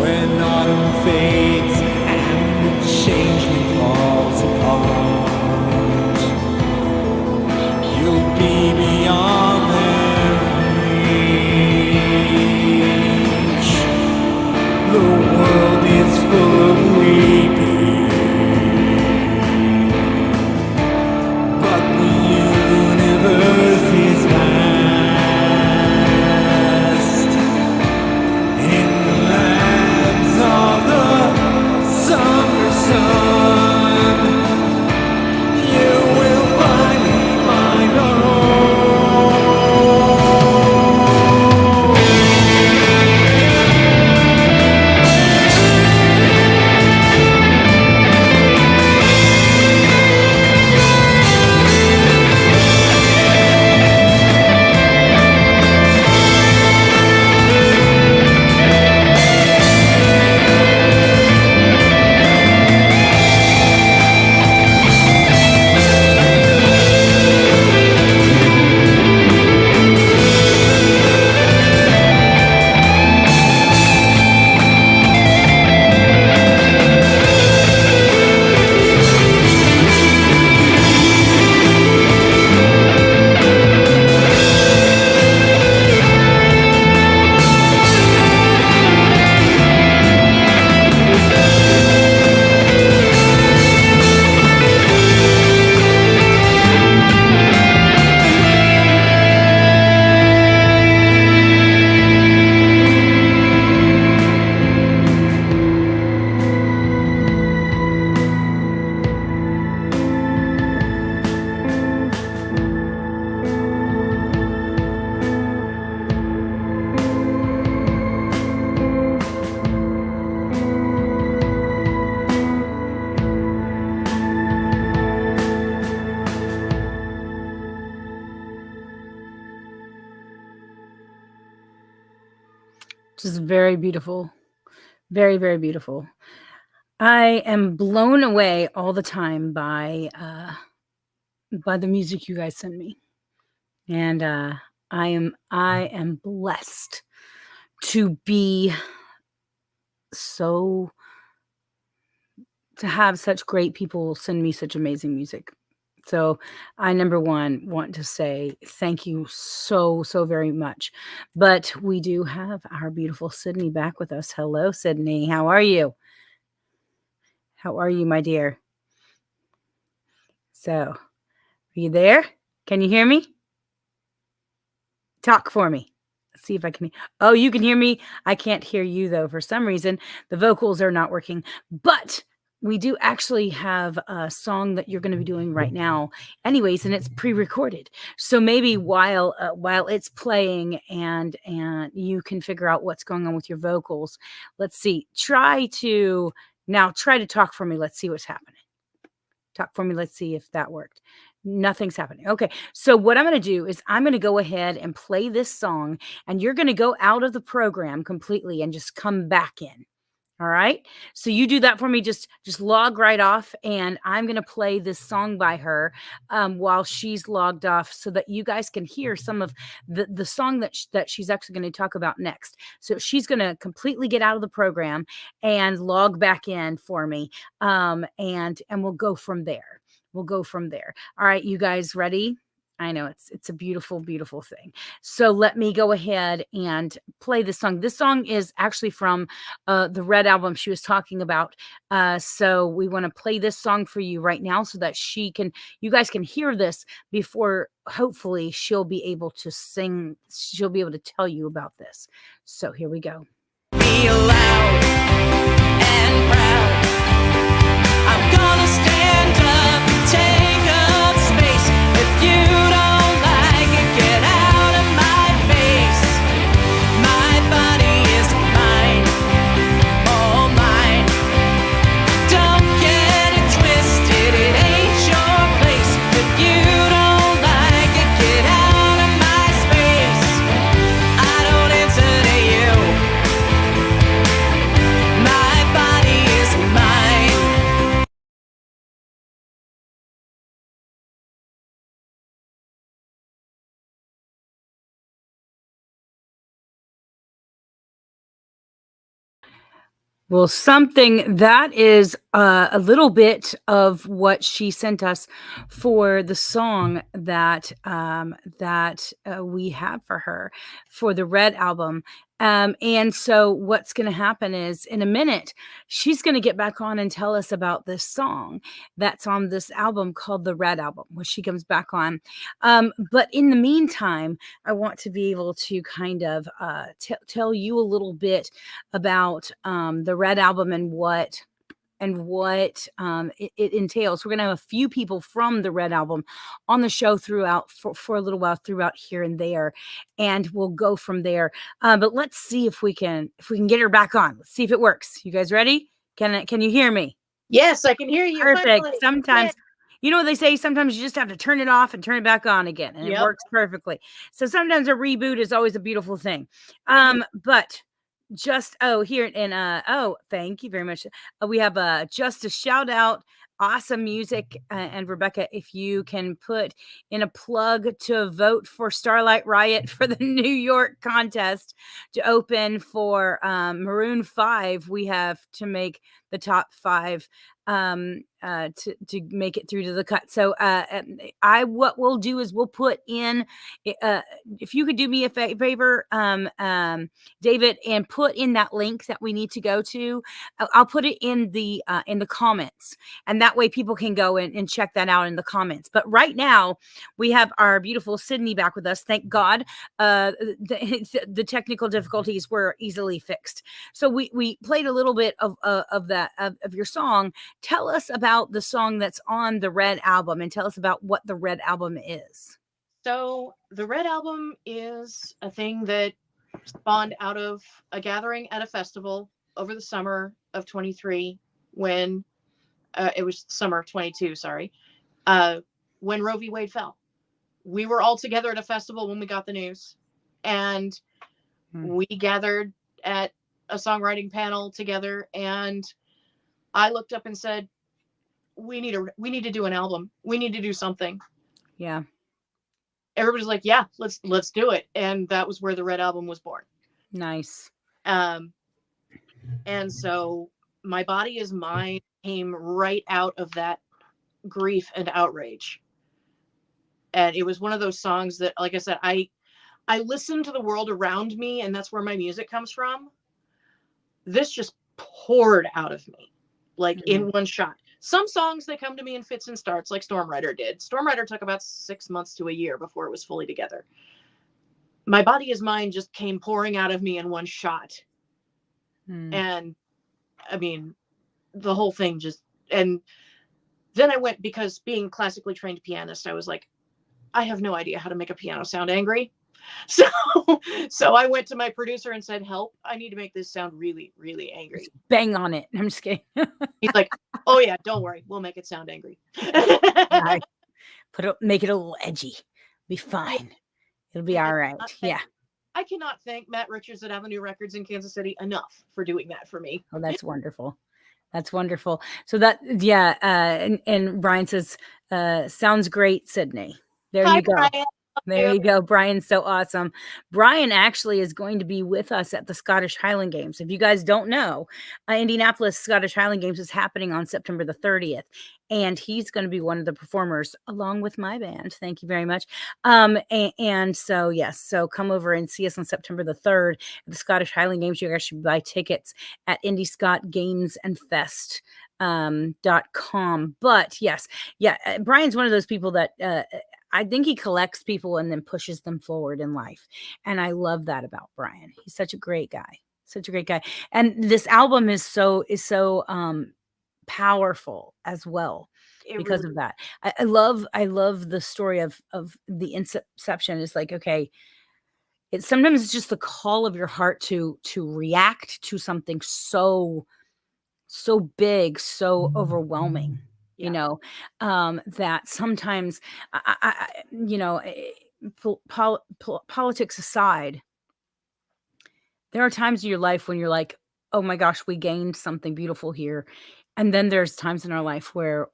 When autumn fades and the changeling falls apart, you'll be beyond their reach. The world is full of weeping, but the universe is vast. In the lands of the summer sun, you will finally find a home. Just very beautiful. Very, very beautiful. I am blown away all the time by the music you guys send me. And I am blessed to be so to have such great people send me such amazing music. So I, number one, want to say thank you so, so very much. But we do have our beautiful Sydney back with us. Hello, Sydney. How are you? How are you, my dear? So, are you there? Can you hear me? Talk for me. Let's see if I can. Oh, you can hear me. I can't hear you, though. For some reason, the vocals are not working. But we do actually have a song that you're going to be doing right now anyways, and it's pre-recorded. So maybe while it's playing and you can figure out what's going on with your vocals. Let's see. Try to talk for me. Let's see what's happening. Talk for me. Let's see if that worked. Nothing's happening. Okay. So what I'm going to do is I'm going to go ahead and play this song, and you're going to go out of the program completely and just come back in. All right. So you do that for me. Just log right off, and I'm going to play this song by her while she's logged off, so that you guys can hear some of the song that she's actually going to talk about next. So she's going to completely get out of the program and log back in for me, and we'll go from there. we'll go from there. All right, you guys ready? I know it's a beautiful, beautiful thing. So let me go ahead and play this song. This song is actually from the Red album she was talking about. So we want to play this song for you right now so that you guys can hear this before hopefully she'll be able to sing. She'll be able to tell you about this. So here we go. Be loud and proud. I'm gonna stand up, take up space. If you don't like it, get out of my face. My body is mine, all mine. Don't get it twisted, it ain't your place. If you don't like it, get out of my space. I don't answer to you. My body is mine. Well, something that is a little bit of what she sent us for the song that we have for her for the Red album. And so what's going to happen is in a minute, she's going to get back on and tell us about this song that's on this album called the Red album, which she comes back on. But in the meantime, I want to be able to kind of tell you a little bit about the Red album and what it entails. We're going to have a few people from the Red album on the show throughout for a little while throughout here and there, and we'll go from there. But let's see if we can get her back on. Let's see if it works. You guys ready? Can you hear me? Yes, I can hear you. Perfect. Finally. Sometimes, Yeah. you know what they say? Sometimes you just have to turn it off and turn it back on again, and it Yep. works perfectly. So sometimes a reboot is always a beautiful thing. Mhm. But just here and thank you very much. We have just a shout out. Awesome music. And Rebecca, if you can put in a plug to vote for Starlight Riot for the New York contest to open for Maroon 5, we have to make the top 5 to make it through to the cut. So what we'll do is we'll put in if you could do me a favor, David, and put in that link that we need to go to. I'll put it in the comments, and that way people can go and check that out in the comments. But right now we have our beautiful Sydney back with us. Thank God. The technical difficulties were easily fixed. So we played a little bit of your song. Tell us about the song that's on the Red album, and tell us about what the Red album is. So the Red album is a thing that spawned out of a gathering at a festival over the summer of 23 when it was summer of 22, sorry, when Roe v. Wade fell. We were all together at a festival when we got the news, and we gathered at a songwriting panel together, and I looked up and said, we need to do an album. We need to do something. Yeah. Everybody's like, yeah, let's do it. And that was where the Red album was born. Nice. And so My Body Is Mine came right out of that grief and outrage. And it was one of those songs that, like I said, I listen to the world around me, and that's where my music comes from. This just poured out of me, like in one shot. Some songs, they come to me in fits and starts, like Storm Rider did. Storm Rider took about 6 months to a year before it was fully together. My Body Is Mine just came pouring out of me in one shot. And I mean, the whole thing just, and then I went, because being classically trained pianist, I was like, I have no idea how to make a piano sound angry. So I went to my producer and said, help, I need to make this sound really, really angry. Just bang on it. I'm just kidding. He's like, oh yeah, don't worry, we'll make it sound angry. Make it a little edgy. Be fine. It'll be all right. Yeah. I cannot thank Matt Richards at Avenue Records in Kansas City enough for doing that for me. Oh, that's wonderful. That's wonderful. So that, yeah. And Brian says, sounds great, Sydney. There Hi, you go. Brian. There you go. Brian's so awesome. Brian actually is going to be with us at the Scottish Highland Games. If you guys don't know, Indianapolis Scottish Highland Games is happening on September the 30th. And he's going to be one of the performers along with my band. Thank you very much. And so, yes, so come over and see us on September the 3rd at the Scottish Highland Games. You guys should buy tickets at IndieScottGamesAndFest.com. But yes, Brian's one of those people that I think he collects people and then pushes them forward in life. And I love that about Brian. He's such a great guy. Such a great guy. And this album is so powerful as well because of that. I love the story of the inception. It's like, okay, sometimes it's just the call of your heart to react to something so big, so overwhelming. That sometimes politics aside, there are times in your life when you're like, oh my gosh, we gained something beautiful here. And then there's times in our life where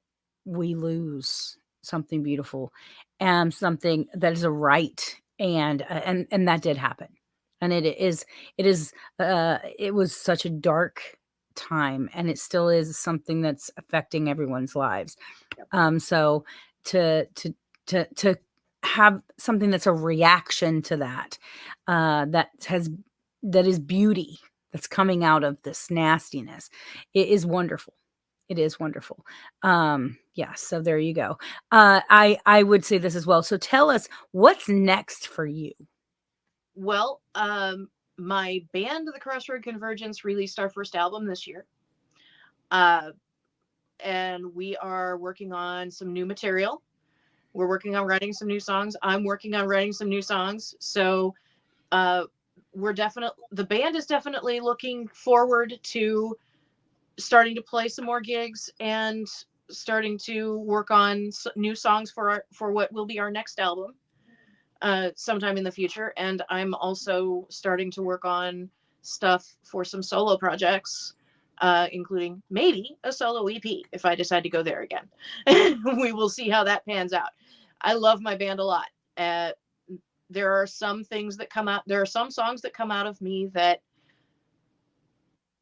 we lose something beautiful and something that is a right. And that did happen. And it was such a dark time, and it still is something that's affecting everyone's lives. So to have something that's a reaction to that, that is beauty that's coming out of this nastiness, it is wonderful. It is wonderful. So there you go. I would say this as well. So tell us, what's next for you? Well, my band, The Crossroad Convergence, released our first album this year. And we are working on some new material. We're working on writing some new songs. I'm working on writing some new songs. So the band is definitely looking forward to starting to play some more gigs and starting to work on new songs for what will be our next album sometime in the future. And I'm also starting to work on stuff for some solo projects, including maybe a solo EP if I decide to go there again. We will see how that pans out. I love my band a lot. There are some things that come out. There are some songs that come out of me that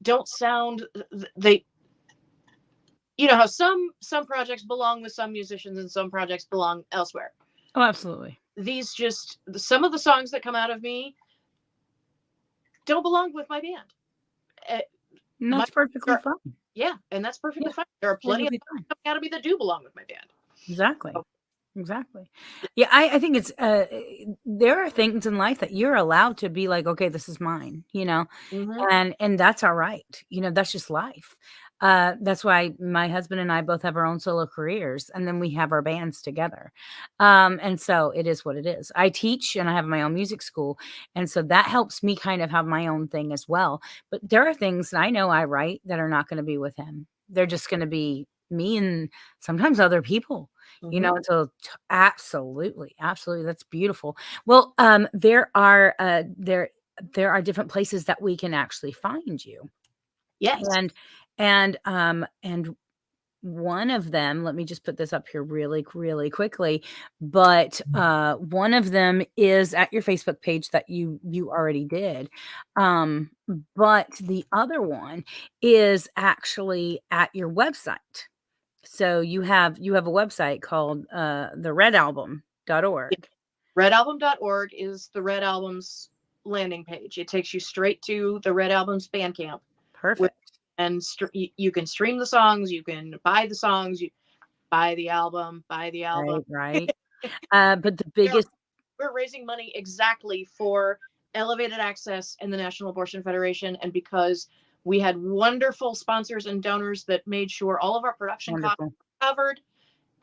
don't sound, how some projects belong with some musicians and some projects belong elsewhere. Oh, absolutely. Some of the songs that come out of me don't belong with my band. And that's perfectly fine. Yeah, and that's perfectly fine. There are plenty of songs coming out of me that do belong with my band. Exactly. Exactly. Yeah, I think it's there are things in life that you're allowed to be like, okay, this is mine, and that's all right. That's just life. That's why my husband and I both have our own solo careers, and then we have our bands together. And so it is what it is. I teach and I have my own music school, and so that helps me kind of have my own thing as well. But there are things that I know I write that are not going to be with him. They're just going to be me and sometimes other people. So absolutely, that's beautiful. Well, there are different places that we can actually find you. Yes. And one of them, let me just put this up here really, really quickly. But one of them is at your Facebook page that you already did. But the other one is actually at your website. So you have a website called the redalbum.org. Redalbum.org is the Red Album's landing page. It takes you straight to the Red Album's Bandcamp. Perfect. And you can stream the songs. You can buy the songs. You buy the album. Right. But the biggest... We're raising money exactly for Elevated Access and the National Abortion Federation. And because we had wonderful sponsors and donors that made sure all of our production costs were covered,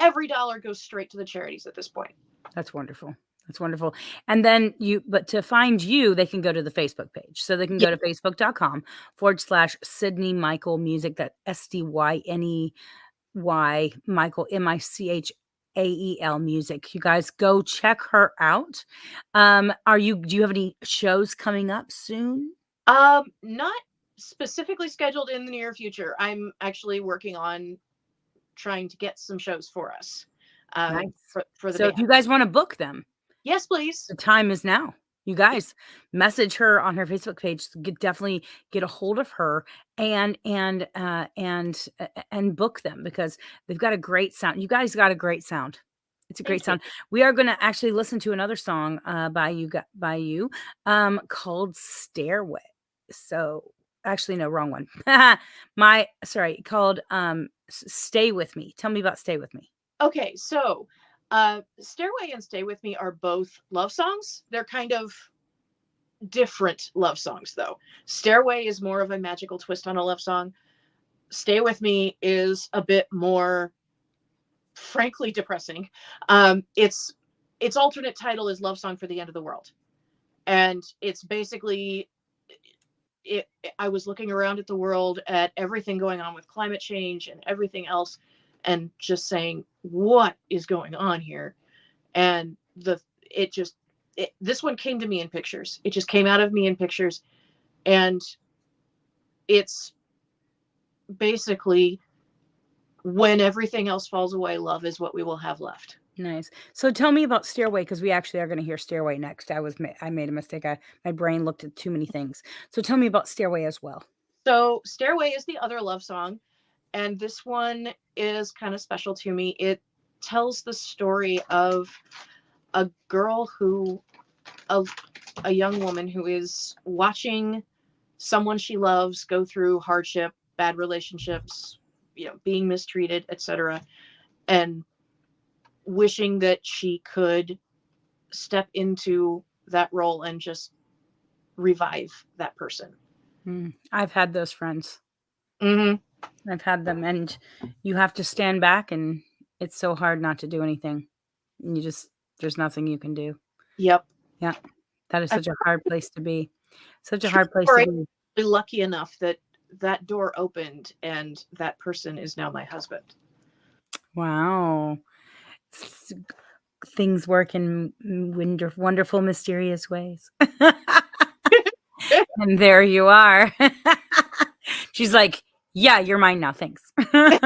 every dollar goes straight to the charities at this point. That's wonderful. That's wonderful. And then but to find you, they can go to the Facebook page. So they can go to facebook.com/Sydney Michael Music. That SDYNEY Michael MICHAEL Music. You guys go check her out. Do you have any shows coming up soon? Not specifically scheduled in the near future. I'm actually working on trying to get some shows for us. Nice. For the so band. if you guys want to book them, Yes, please. The time is now. You guys message her on her Facebook page. Definitely get a hold of her and book them, because they've got a great sound. You guys got a great sound. It's a great sound. We are going to actually listen to another song by you called Stairway. So actually, no, wrong one. Called Stay With Me. Tell me about Stay With Me. Okay, so Stairway and Stay With Me are both love songs. They're kind of different love songs, though. Stairway is more of a magical twist on a love song. Stay With Me is a bit more, frankly, depressing. Its alternate title is Love Song for the End of the World. And it's basically, I was looking around at the world, at everything going on with climate change and everything else, and just saying, what is going on here? And this one came to me in pictures. It just came out of me in pictures. And it's basically, when everything else falls away, love is what we will have left. Nice. So tell me about Stairway, because we actually are going to hear Stairway next. I made a mistake. My brain looked at too many things. So tell me about Stairway as well. So Stairway is the other love song. And this one is kind of special to me. It tells the story of a girl a young woman who is watching someone she loves go through hardship, bad relationships, being mistreated, etc., and wishing that she could step into that role and just revive that person. I've had those friends. Mm-hmm. I've had them, and you have to stand back, and it's so hard not to do anything. There's nothing you can do. Yep. Yeah. That is such a hard place to be. Such a hard place to be. Lucky enough that door opened, and that person is now my husband. Wow. Things work in wonderful, mysterious ways. And there you are. She's like, yeah, you're mine now. Thanks. Pretty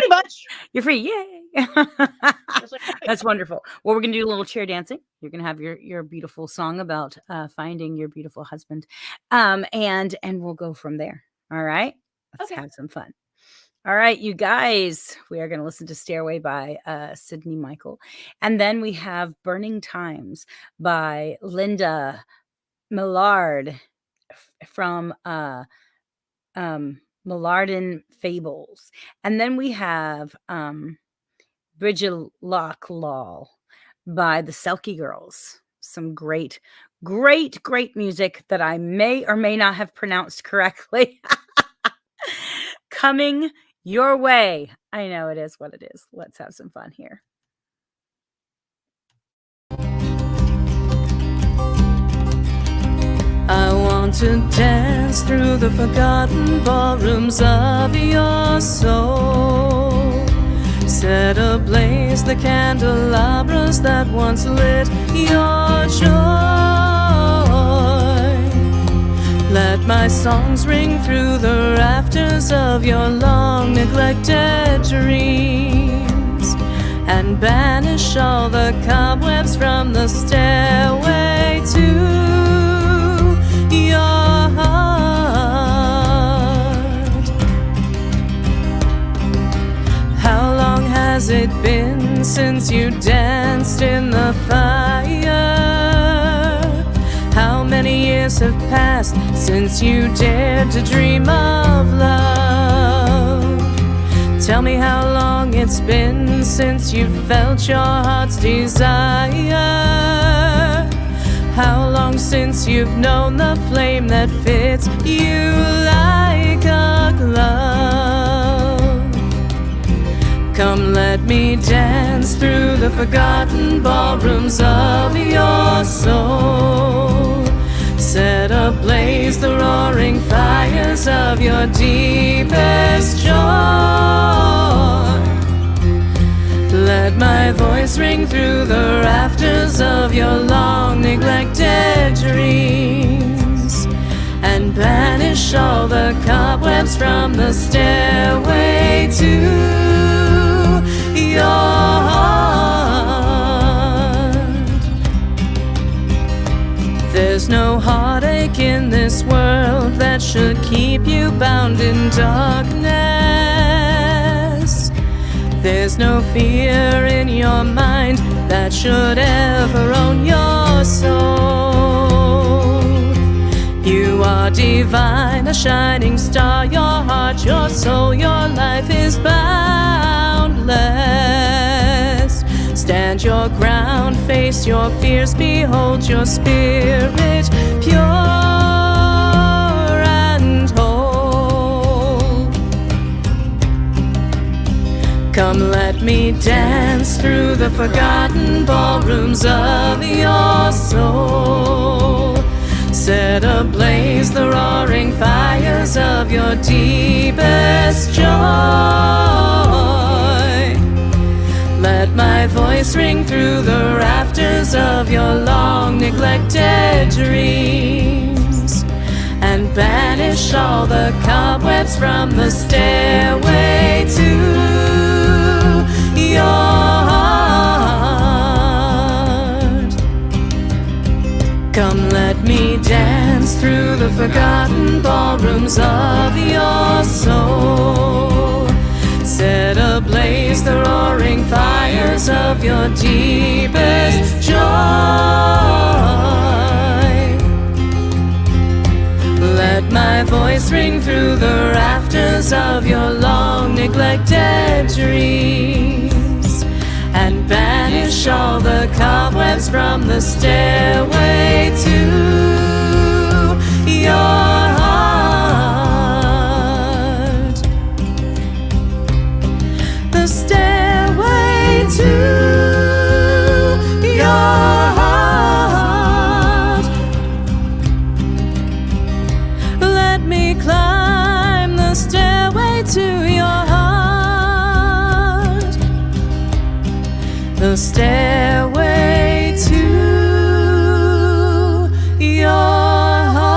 much. You're free. Yay. That's wonderful. Well, we're going to do a little chair dancing. You're going to have your beautiful song about finding your beautiful husband. And we'll go from there. All right. Let's have some fun. All right, you guys, we are going to listen to Stairway by Sydney Michael. And then we have Burning Times by Linda Millard from Millarden Fables. And then we have Bridget Loch Law by the Selkie Girls. Some great music that I may or may not have pronounced correctly. Coming your way. I know it is what it is. Let's have some fun here. I want to dance through the forgotten ballrooms of your soul. Set ablaze the candelabras that once lit your joy. Let my songs ring through the rafters of your long neglected dreams, and banish all the cobwebs from the stairway to your heart. How long has it been since you danced in the fire? How many years have passed since you dared to dream of love? Tell me how long it's been since you felt your heart's desire. How long since you've known the flame that fits you like a glove? Come, let me dance through the forgotten ballrooms of your soul. Set ablaze the roaring fires of your deepest joy. Let my voice ring through the rafters of your long neglected dreams, and banish all the cobwebs from the stairway to your heart. should keep you bound in darkness. There's no fear in your mind that should ever own your soul. You are divine, a shining star. Your heart, your soul, your life is boundless. Stand your ground, face your fears, behold your spirit pure and whole. Come, let me dance through the forgotten ballrooms of your soul. Set ablaze the roaring fires of your deepest joy. Let my voice ring through the rafters of your long neglected dreams, and banish all the cobwebs from the stairway to your heart. Come, let me dance through the forgotten ballrooms of your soul. Set ablaze the roaring fires of your deepest joy. Let my voice ring through the rafters of your long neglected dreams, and banish all the cobwebs from the stairway to your heart. The stairway to your heart. Let me climb the stairway to your heart. The stairway to your heart.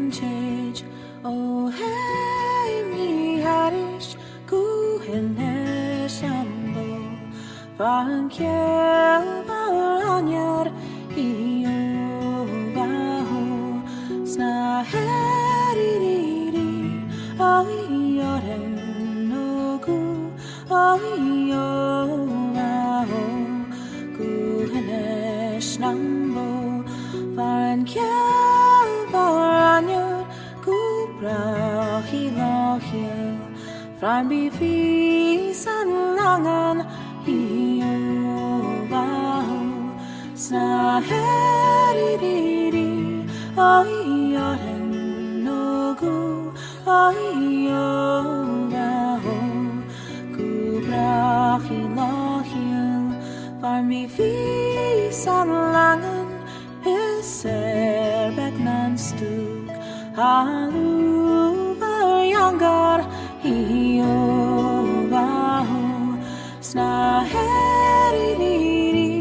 skunchej. Oh, hey, me harish, kuhene shambo. Van kjell anjar, Iovaho. Sna heririri, Ioren nogu, Iovaho. Kuhene shambo. Van kjell anjar, Kubrahilahil. Från bevisan langan, Iovaho. Sna heririri, Ioren nogu, Iovaho. Kubrahilahil. Från bevisan langan, Berbeknan stuk, Haluvar yangar, Iovaho. Sna heririri,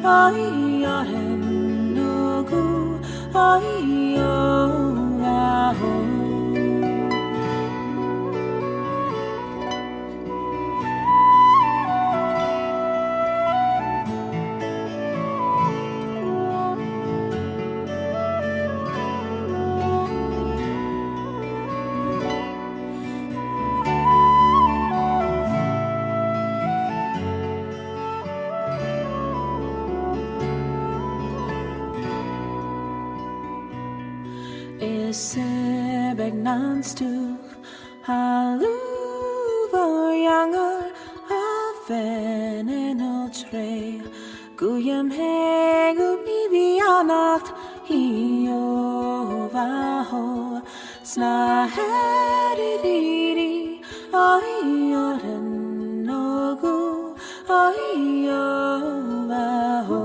Ioren nogu, Iovaho. Berbeknan stuk, Haluvar yangar, Avenen och tre. Gujem hegel bivianacht, Iovaho. Sna heririri, Ioren nogu, Iovaho.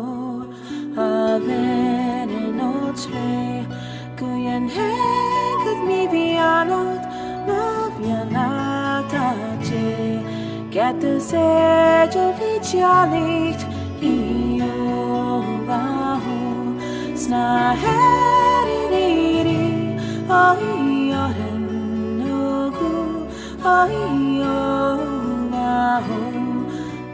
Avenen och tre. Gujen hegel bivianacht, Mavianacht aje. Gette segel vidjalicht, Iovaho. Sna heririri, Ioren nogu, Iovaho.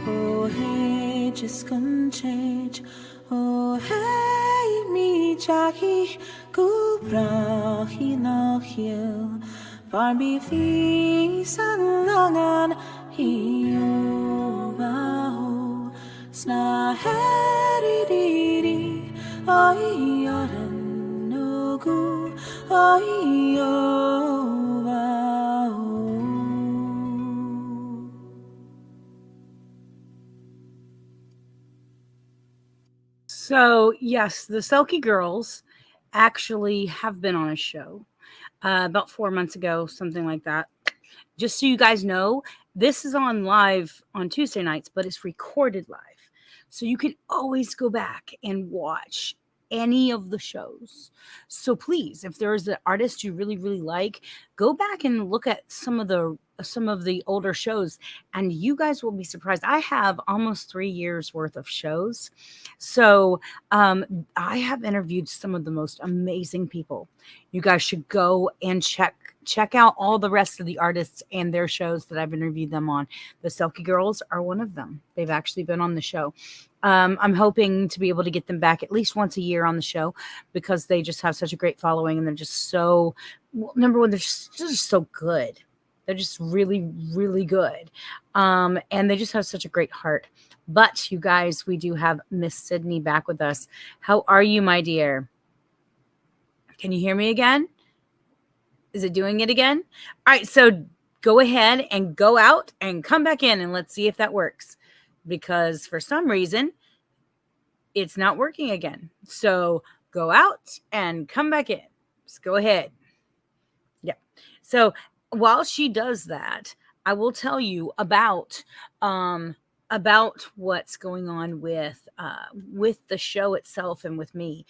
Oh, hey, just come change. Oh, hey, me jackie, Kubrahilahil. Van bevisan langan, Iovaho. Sna heririri, Ioren nogu, Iovaho. So, yes, the Selkie girls actually have been on a show about 4 months ago, something like that. Just so you guys know, this is on live on Tuesday nights, but it's recorded live. So you can always go back and watch any of the shows. So please, if there is an artist you really, really like, go back and look at some of the older shows, and you guys will be surprised. I have almost 3 years worth of shows. So I have interviewed some of the most amazing people. You guys should go and check out all the rest of the artists and their shows that I've interviewed them on. The Selkie Girls are one of them. They've actually been on the show. I'm hoping to be able to get them back at least once a year on the show, because they just have such a great following, and they're just so, number one, they're just so good. They're just really, really good. And they just have such a great heart. But you guys, we do have Miss Sydney back with us. How are you, my dear? Can you hear me again? Is it doing it again? All right, so go ahead and go out and come back in, and let's see if that works. Because for some reason, it's not working again. So go out and come back in. Just go ahead. Yeah. So while she does that, I will tell you about what's going on with the show itself and with me.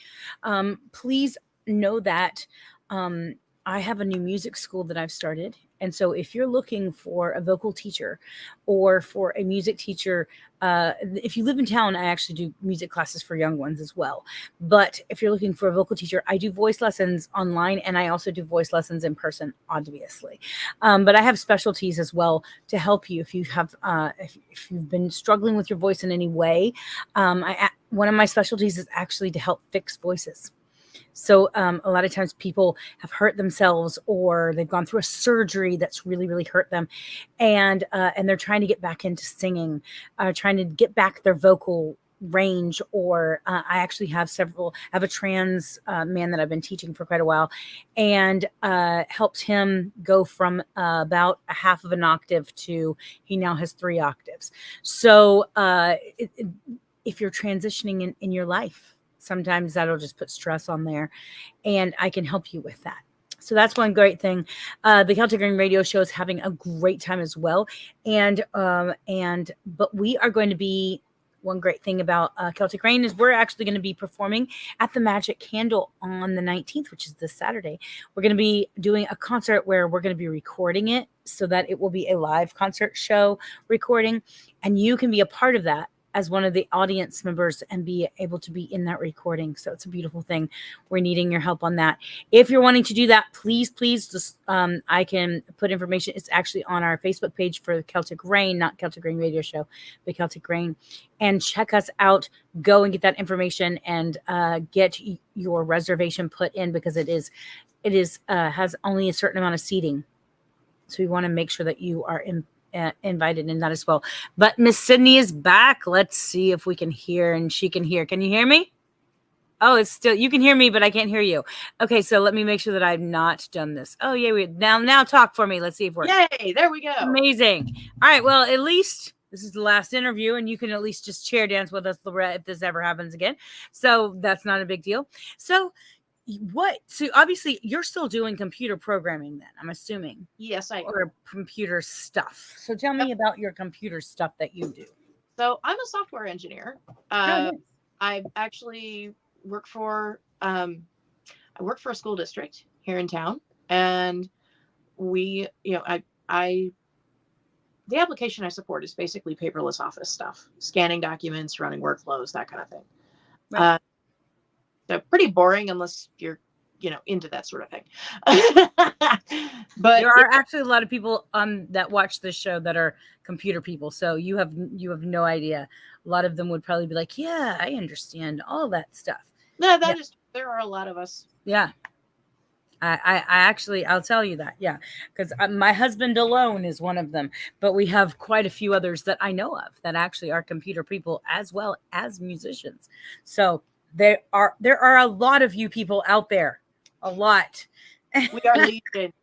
Please know that I have a new music school that I've started, And so if you're looking for a vocal teacher or for a music teacher, if you live in town, I actually do music classes for young ones as well. But if you're looking for a vocal teacher, I do voice lessons online, and I also do voice lessons in person, obviously. But I have specialties as well to help you if you have if you've been struggling with your voice in any way. One of my specialties is actually to help fix voices. So a lot of times people have hurt themselves, or they've gone through a surgery that's really, really hurt them, and they're trying to get back into singing, trying to get back their vocal range. Or I actually have I have a trans man that I've been teaching for quite a while, and helped him go from about a half of an octave to he now has 3 octaves. So if you're transitioning in your life, sometimes that'll just put stress on there, and I can help you with that. So that's one great thing. The Celtic Rain Radio Show is having a great time as well. But we are going to be, one great thing about Celtic Rain is we're actually going to be performing at the Magic Candle on the 19th, which is this Saturday. We're going to be doing a concert where we're going to be recording it so that it will be a live concert show recording, and you can be a part of that as one of the audience members and be able to be in that recording. So it's a beautiful thing. We're needing your help on that. If you're wanting to do that, please just I can put information. It's actually on our Facebook page for Celtic Rain, not Celtic Rain Radio Show, but Celtic Rain. And check us out. Go and get that information and get your reservation put in, because it has only a certain amount of seating. So we want to make sure that you are invited in that as well. But Miss Sydney is back. Let's see if we can hear and she can hear. Can you hear me? Oh, it's still, you can hear me, but I can't hear you. Okay, so let me make sure that I've not done this. Oh, yeah, now talk for me. Let's see if it works. Yay, there we go. Amazing. All right, well, at least this is the last interview, and you can at least just chair dance with us, Loretta, if this ever happens again. So that's not a big deal. So obviously you're still doing computer programming then, I'm assuming. Yes, I am. Or computer stuff. So tell me about your computer stuff that you do. So I'm a software engineer. Nice. I actually work for I work for a school district here in town, and the application I support is basically paperless office stuff, scanning documents, running workflows, that kind of thing. Right. So pretty boring unless you're, into that sort of thing. But there are actually a lot of people that watch this show that are computer people. So you have no idea. A lot of them would probably be like, yeah, I understand all that stuff. No, there are a lot of us. Yeah. I actually, I'll tell you that. Yeah. Because my husband alone is one of them, but we have quite a few others that I know of that actually are computer people as well as musicians. So there are a lot of you people out there, a lot. We are legion.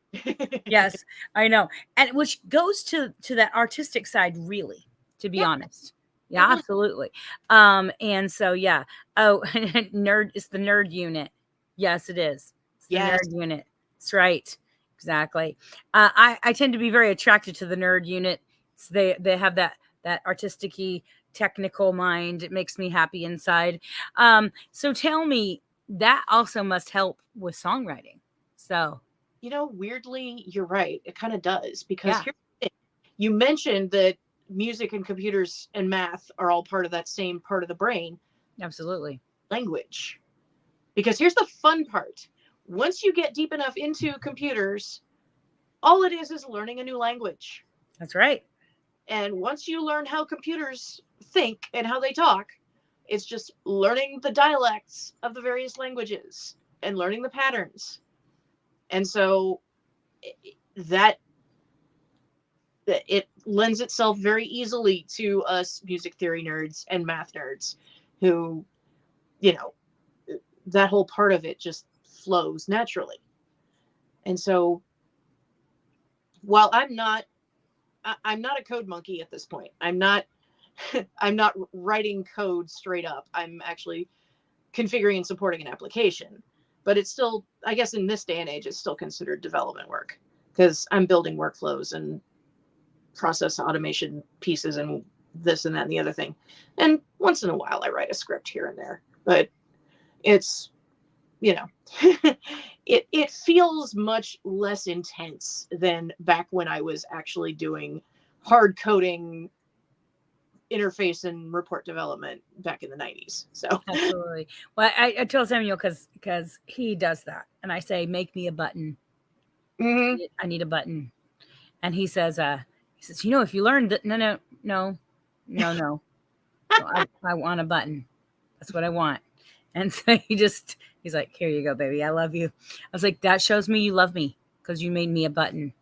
Yes, I know. And which goes to that artistic side, really, to be honest. Yeah, absolutely. And so, yeah. Oh, nerd is the nerd unit. Yes, it is. It's the nerd unit. That's right. Exactly. I tend to be very attracted to the nerd unit. They have that artistic-y, technical mind. It makes me happy inside. So tell me, that also must help with songwriting. So, weirdly, you're right. It kind of does, because here's the thing. You mentioned that music and computers and math are all part of that same part of the brain. Absolutely. Language. Because here's the fun part. Once you get deep enough into computers, all it is learning a new language. That's right. And once you learn how computers think and how they talk, it's just learning the dialects of the various languages and learning the patterns. And so that it lends itself very easily to us music theory nerds and math nerds who, that whole part of it just flows naturally. And so while I'm not a code monkey at this point. I'm not writing code straight up. I'm actually configuring and supporting an application. But it's still, I guess in this day and age, it's still considered development work, because I'm building workflows and process automation pieces and this and that and the other thing. And once in a while I write a script here and there. But it's, it feels much less intense than back when I was actually doing hard coding interface and report development back in the 90s. So Absolutely. Well, I tell Samuel because he does that, and I say, make me a button. mhm. I need a button, and he says, if you learned that, no, I want a button. That's what I want. And so he's like, here you go, baby. I love you. I was like, that shows me you love me because you made me a button.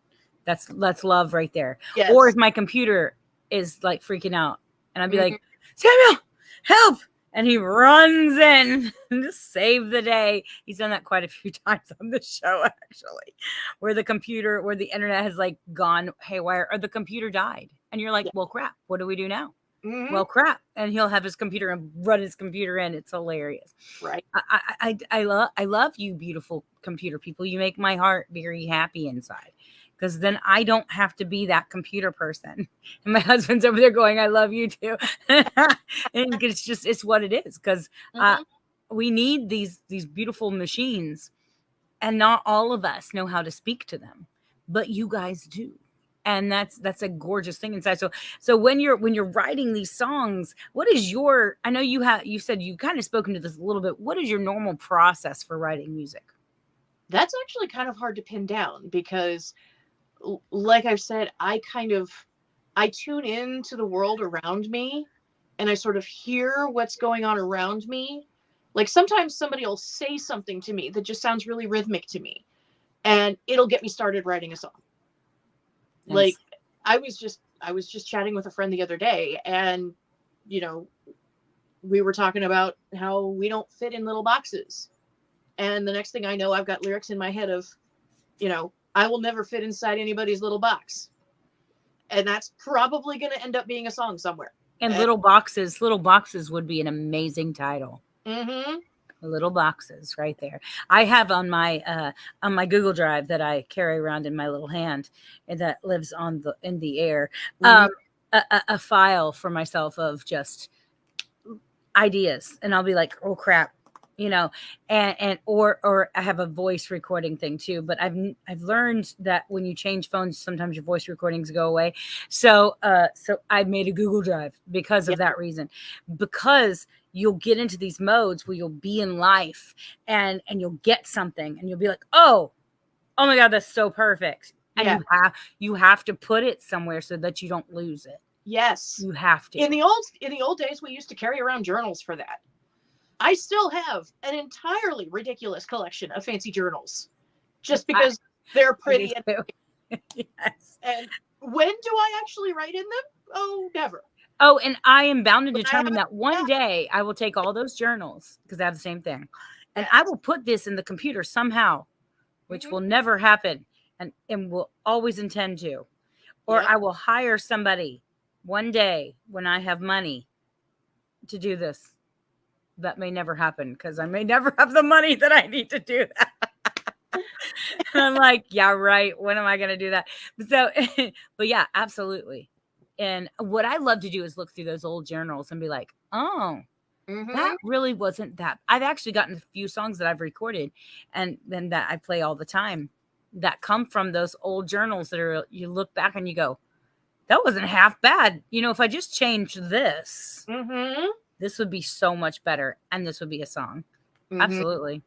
That's love right there. Or if Yes. my computer is like freaking out and I'd be Mhm. like, Samuel, help. And he runs in to save the day. He's done that quite a few times on the show, actually, where the internet has like gone haywire or the computer died. And you're like, Yeah. well, crap, what do we do now? Mhm. Well, crap. And he'll have his computer and run his computer in. It's hilarious. Right. I love you, beautiful computer people. You make my heart very happy inside because then I don't have to be that computer person. And my husband's over there going, I love you too. And it's what it is because Mhm. we need these beautiful machines, and not all of us know how to speak to them, but you guys do. And that's a gorgeous thing inside. So when you're writing these songs, what is your, I know you said you kind of spoken to this a little bit. What is your normal process for writing music? That's actually kind of hard to pin down because like I've said, I tune in to the world around me and I sort of hear what's going on around me. Like sometimes somebody will say something to me that just sounds really rhythmic to me and it'll get me started writing a song. Like Nice. I was just chatting with a friend the other day and you know, we were talking about how we don't fit in little boxes. And the next thing I know, I've got lyrics in my head of, I will never fit inside anybody's little box. And that's probably going to end up being a song somewhere. And And, little boxes would be an amazing title. mm-hmm. Little boxes right there. I have on my Google Drive that I carry around in my little hand and that lives in the air. Mm-hmm. Um, a file for myself of just ideas, and I'll be like, oh crap, or I have a voice recording thing too. But I've learned that when you change phones, sometimes your voice recordings go away. So I made a Google Drive because Yeah. of that reason, because you'll get into these modes where you'll be in life and you'll get something and you'll be like, oh my God, that's so perfect. And Yeah. you have to put it somewhere so that you don't lose it. Yes. You have to. In the old days, we used to carry around journals for that. I still have an entirely ridiculous collection of fancy journals just because they're pretty. Yes. And when do I actually write in them? Oh, never. Oh, and I am bound and When I have determined a- that one yeah. day I will take all those journals because I have the same thing. And Yes. I will put this in the computer somehow, which Mhm. will never happen and will always intend to. Or Yep. I will hire somebody one day when I have money to do this. That may never happen because I may never have the money that I need to do that. And I'm like, yeah, right. When am I going to do that? So, but yeah, absolutely. And what I love to do is look through those old journals and be like, oh, Mhm. that really wasn't that. I've actually gotten a few songs that I've recorded and then that I play all the time that come from those old journals that are, you look back and you go, that wasn't half bad. If I just changed this, Mhm. this would be so much better. And this would be a song. Mhm. Absolutely.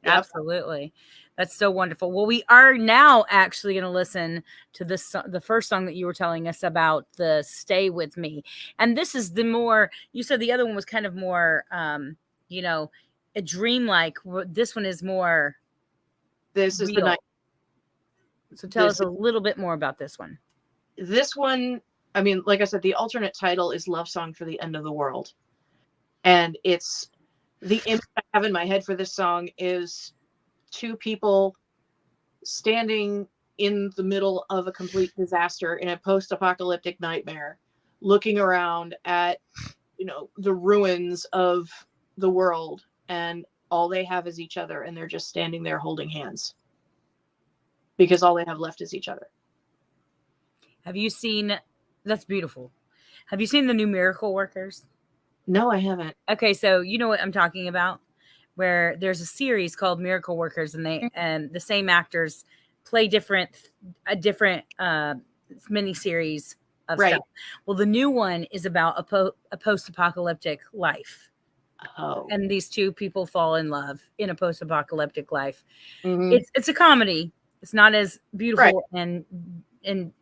Yep. Absolutely. That's so wonderful. Well, we are now actually going to listen to the first song that you were telling us about, the Stay With Me. And this is you said the other one was kind of more, a dreamlike. This one is more This is the real. night. So tell us This a little bit more about this one. this one, I mean, like I said, the alternate title is Love Song for the End of the World. And it's the image I have in my head for this song is two people standing in the middle of a complete disaster in a post-apocalyptic nightmare, looking around at, the ruins of the world, and all they have is each other, and they're just standing there holding hands because all they have left is each other. Have you seen, that's beautiful. Have you seen the new Miracle Workers? No, I haven't. Okay, so you know what I'm talking about. where there's a series called Miracle Workers, and the same actors play a different mini series of Right. stuff. Well, the new one is about a post-apocalyptic life. Oh. And these two people fall in love in a post-apocalyptic life. Mhm. It's a comedy. It's not as beautiful Right. and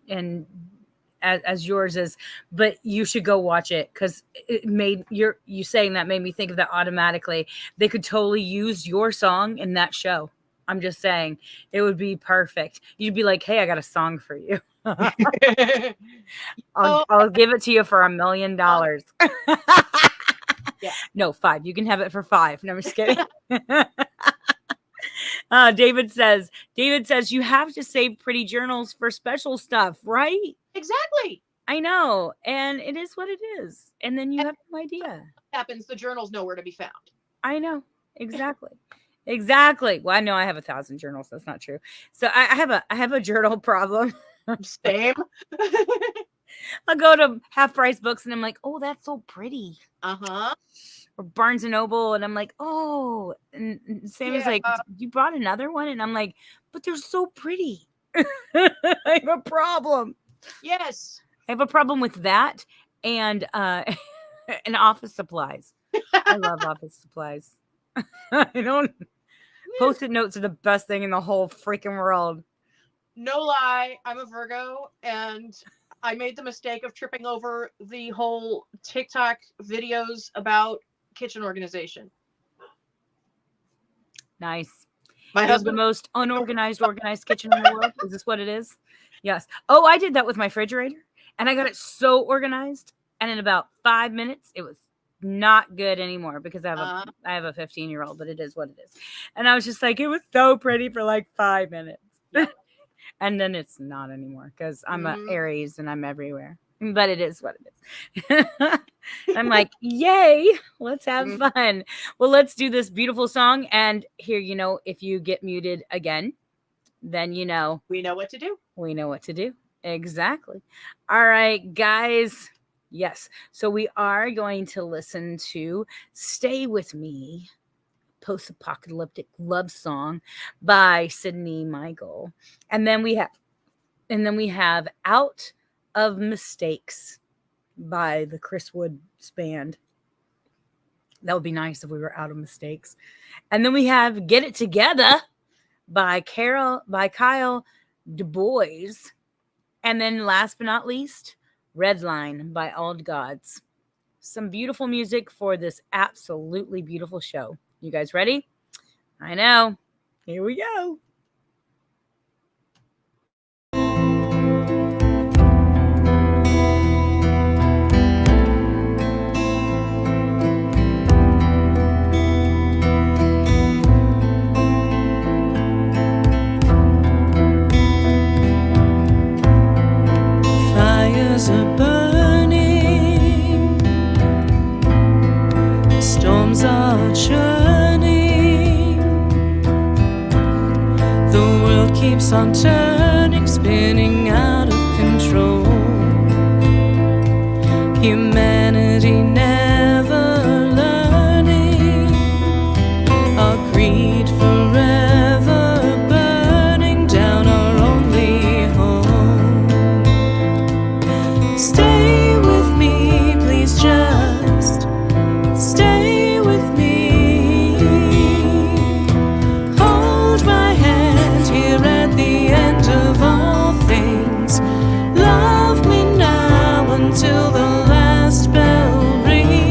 as yours is, but you should go watch it, because it made you saying that made me think of that automatically. They could totally use your song in that show. I'm just saying, it would be perfect. You'd be like, hey, I got a song for you. I'll give it to you for $1 million. Yeah. No, 5. You can have it for 5. No, I'm just kidding. David says you have to save pretty journals for special stuff, right? Exactly. I know. And it is what it is. And then you have no idea. Happens, the journal's nowhere to be found. I know. Exactly. Exactly. Well, I know I have 1,000 journals. That's not true. So I have a journal problem. Same. I'll go to Half Price Books and I'm like, oh, that's so pretty. Uh-huh. Or Barnes and Noble, and I'm like, oh. And Sammy's like, you brought another one? And I'm like, but they're so pretty. I have a problem. Yes. I have a problem with that and office supplies. I love office supplies. I don't. Post-it notes are the best thing in the whole freaking world. No lie, I'm a Virgo, and I made the mistake of tripping over the whole TikTok videos about kitchen organization. Nice. My husband, the most organized kitchen in the world. Is this what it is? Yes. Oh, I did that with my refrigerator, and I got it so organized, and in about 5 minutes, it was not good anymore, because I have a 15-year-old, but it is what it is. And I was just like, it was so pretty for like 5 minutes. Yep. And then it's not anymore, because I'm an Aries and I'm everywhere. But it is what it is. I'm like, yay, let's have fun. Well, let's do this beautiful song. And here, if you get muted again, then we know what to do. We know what to do. Exactly. All right, guys. Yes. So we are going to listen to Stay With Me, post-apocalyptic love song by Sydney Michael. And then we have Out of Mistakes by the Chris Woods Band. That would be nice if we were out of mistakes. And then we have Get It Together by Kyle Du Bois. And then last but not least, Redline by Old Gods. Some beautiful music for this absolutely beautiful show. You guys ready? I know. Here we go. Fires are burning, storms are churning, the world keeps on turning, spinning out of control. Humanity never learning, our greed forever burning down our only home. Stay with me, please just stay with me. Hold my hand here at the end of all things. Love me now until the last bell rings.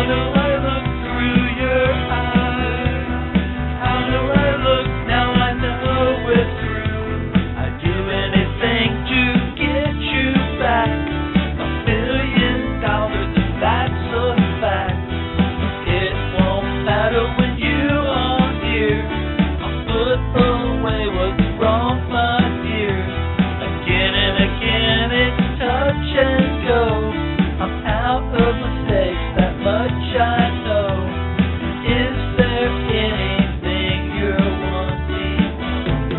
do I look through your eyes? How do I look now I know we're through? I'd do anything to get you back. $1 million, and that's a fact. It won't matter when you are here. I'll put away what's wrong, my dear. Again and again it's touch and go. I'm out of mistakes, that much I know. Is there anything you're wanting from me?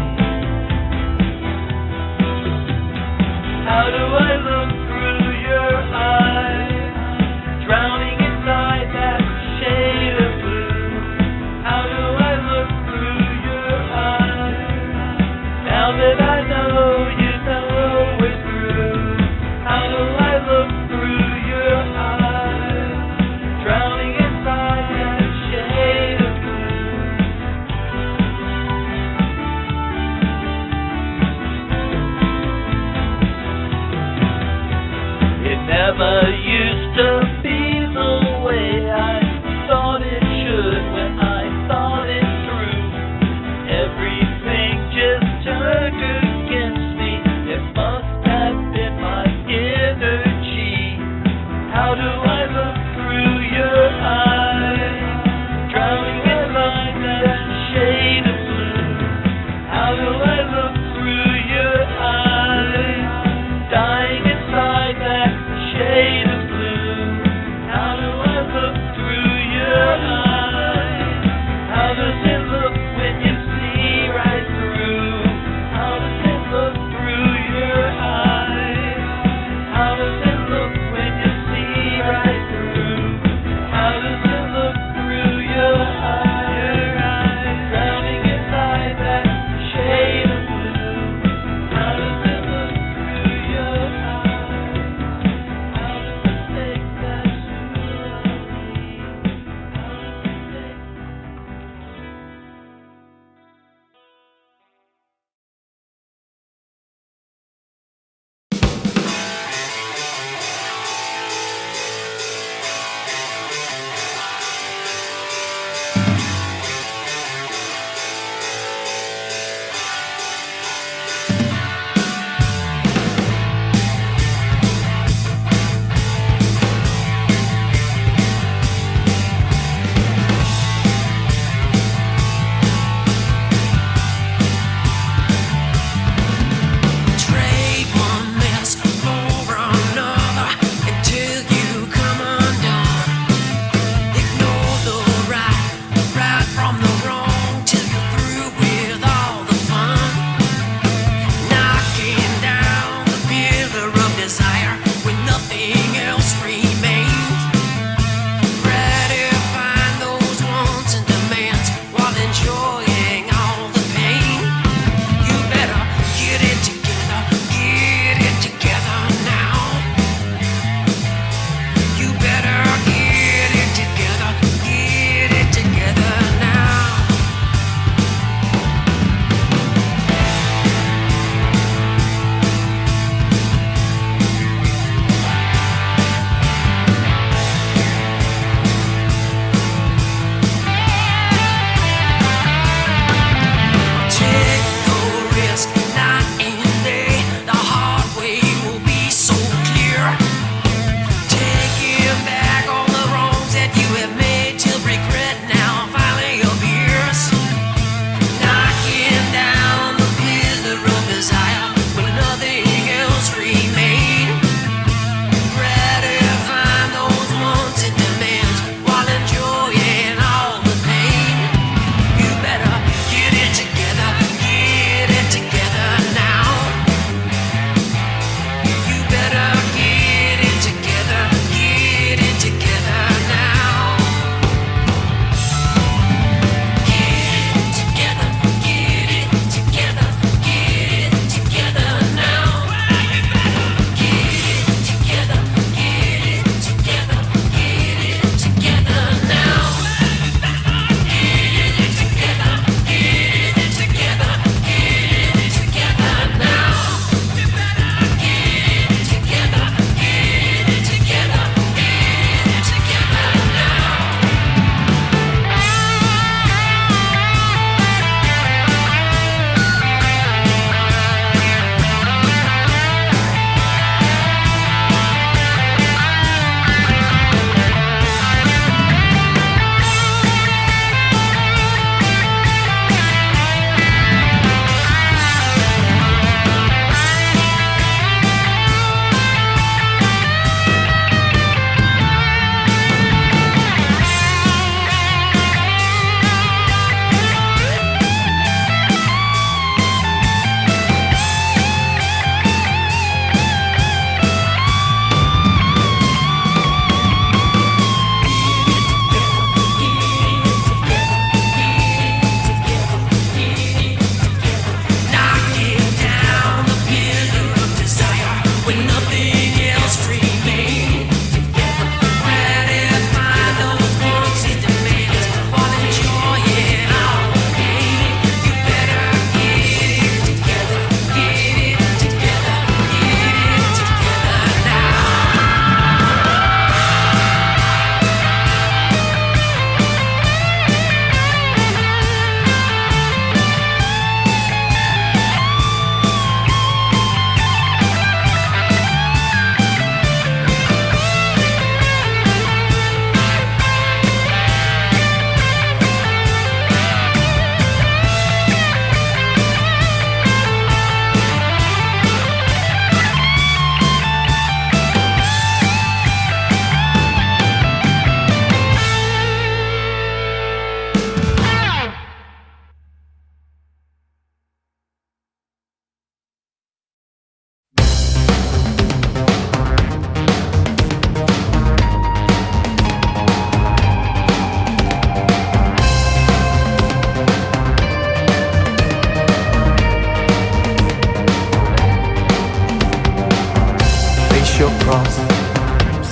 How do I look through your eyes? Drowning inside that shade of blue. How do I look through your eyes? Now that I know you know we're through. How do I look through your eyes? Drowning inside that shade of blue. It never used to be the way I thought it should when I thought it through. Everything just turned against me. It must have been my energy. How do I look through your eyes? Drowning inside that shade of blue. How do I look through your eyes? Dying inside that shade of blue.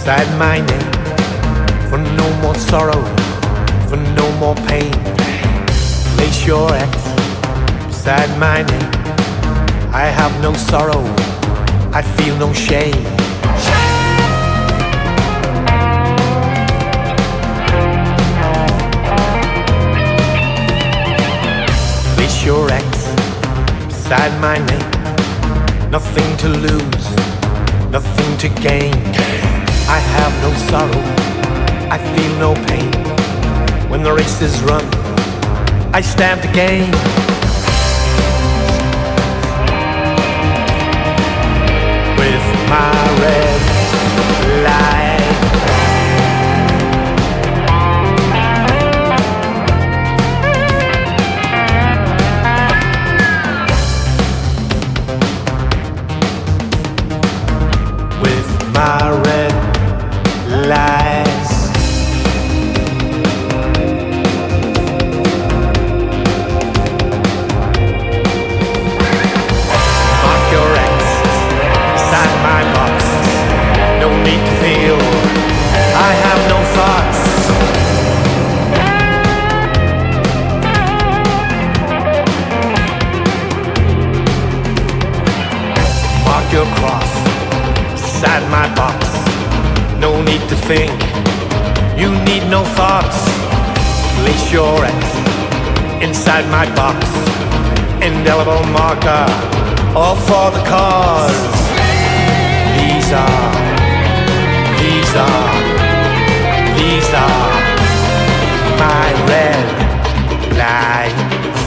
beside my name. For no more sorrow, for no more pain. Place your X beside my name. I have no sorrow, I feel no shame. Place your X beside my name. Nothing to lose, nothing to gain. I have no sorrow, I feel no pain. When the race is run, I stand to gain. With my red light, with my red lights. Mark your X beside my box. No need to feel, I have no thoughts. Mark your cross beside my box. No need to think, you need no thoughts. Place your X inside my box. Indelible marker, all for the cause. These are my red lights.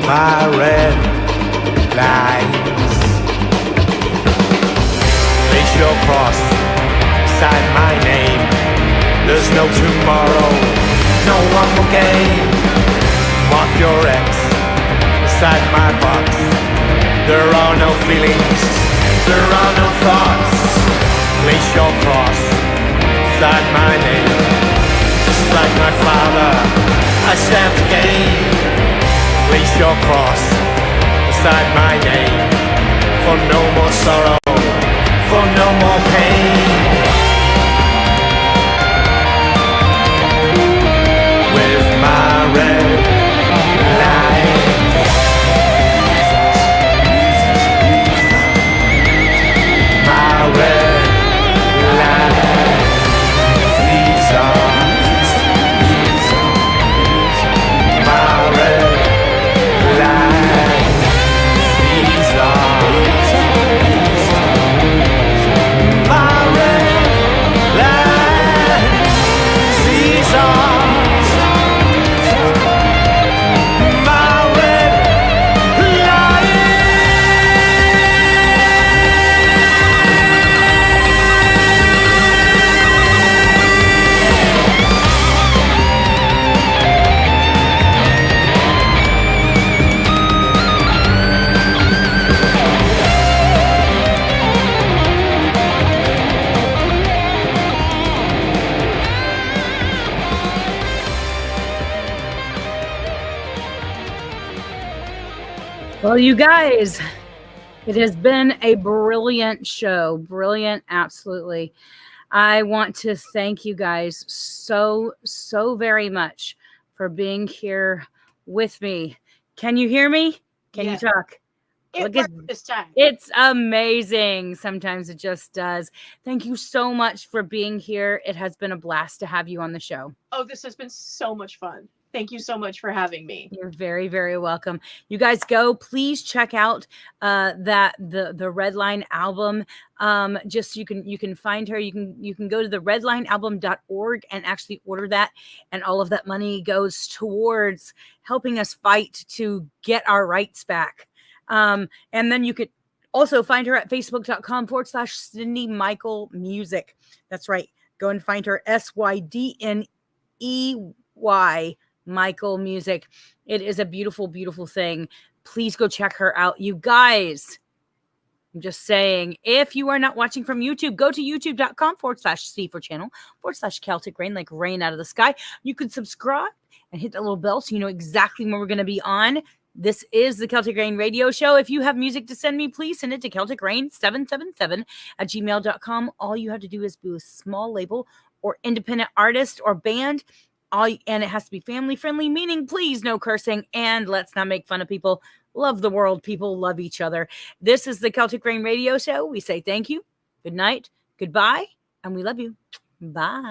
My red lights. Place your cross beside my name. There's no tomorrow, no one will gain. Mark your X beside my box. There are no feelings, there are no thoughts. Place your cross beside my name. Just like my father, I stand to gain. Place your cross beside my name. For no more sorrow, for no more pain. With my red light, my red light. These are my red light. These are my red light. These are Well, you guys, it has been a brilliant show. Brilliant, absolutely. I want to thank you guys so very much for being here with me. Can you hear me? Can Yes. you talk? It Look at worked this time. It's amazing. Sometimes it just does. Thank you so much for being here. It has been a blast to have you on the show. Oh, this has been so much fun. Thank you so much for having me. You're very welcome. You guys go, please check out the Redline album. Just you can find her. You can go to the redlinealbum.org and actually order that, and all of that money goes towards helping us fight to get our rights back. And then you could also find her at facebook.com/Cindy Michael Music. That's right. Go and find her, SYDNEY Michael Music. It is a beautiful thing. Please go check her out, you guys. I'm just saying, if you are not watching from YouTube, go to youtube.com/C for channel /Celtic Rain, like rain out of the sky. You can subscribe and hit that little bell so you know exactly when we're going to be on. This is the Celtic Rain Radio Show. If you have music to send me, please send it to CelticRain777@gmail.com. All you have to do is do a small label or independent artist or band. And it has to be family friendly, meaning please no cursing, and let's not make fun of people. Love the world, people. Love each other. This is the Celtic Rain Radio Show. We say thank you, good night, goodbye, and we love you. Bye.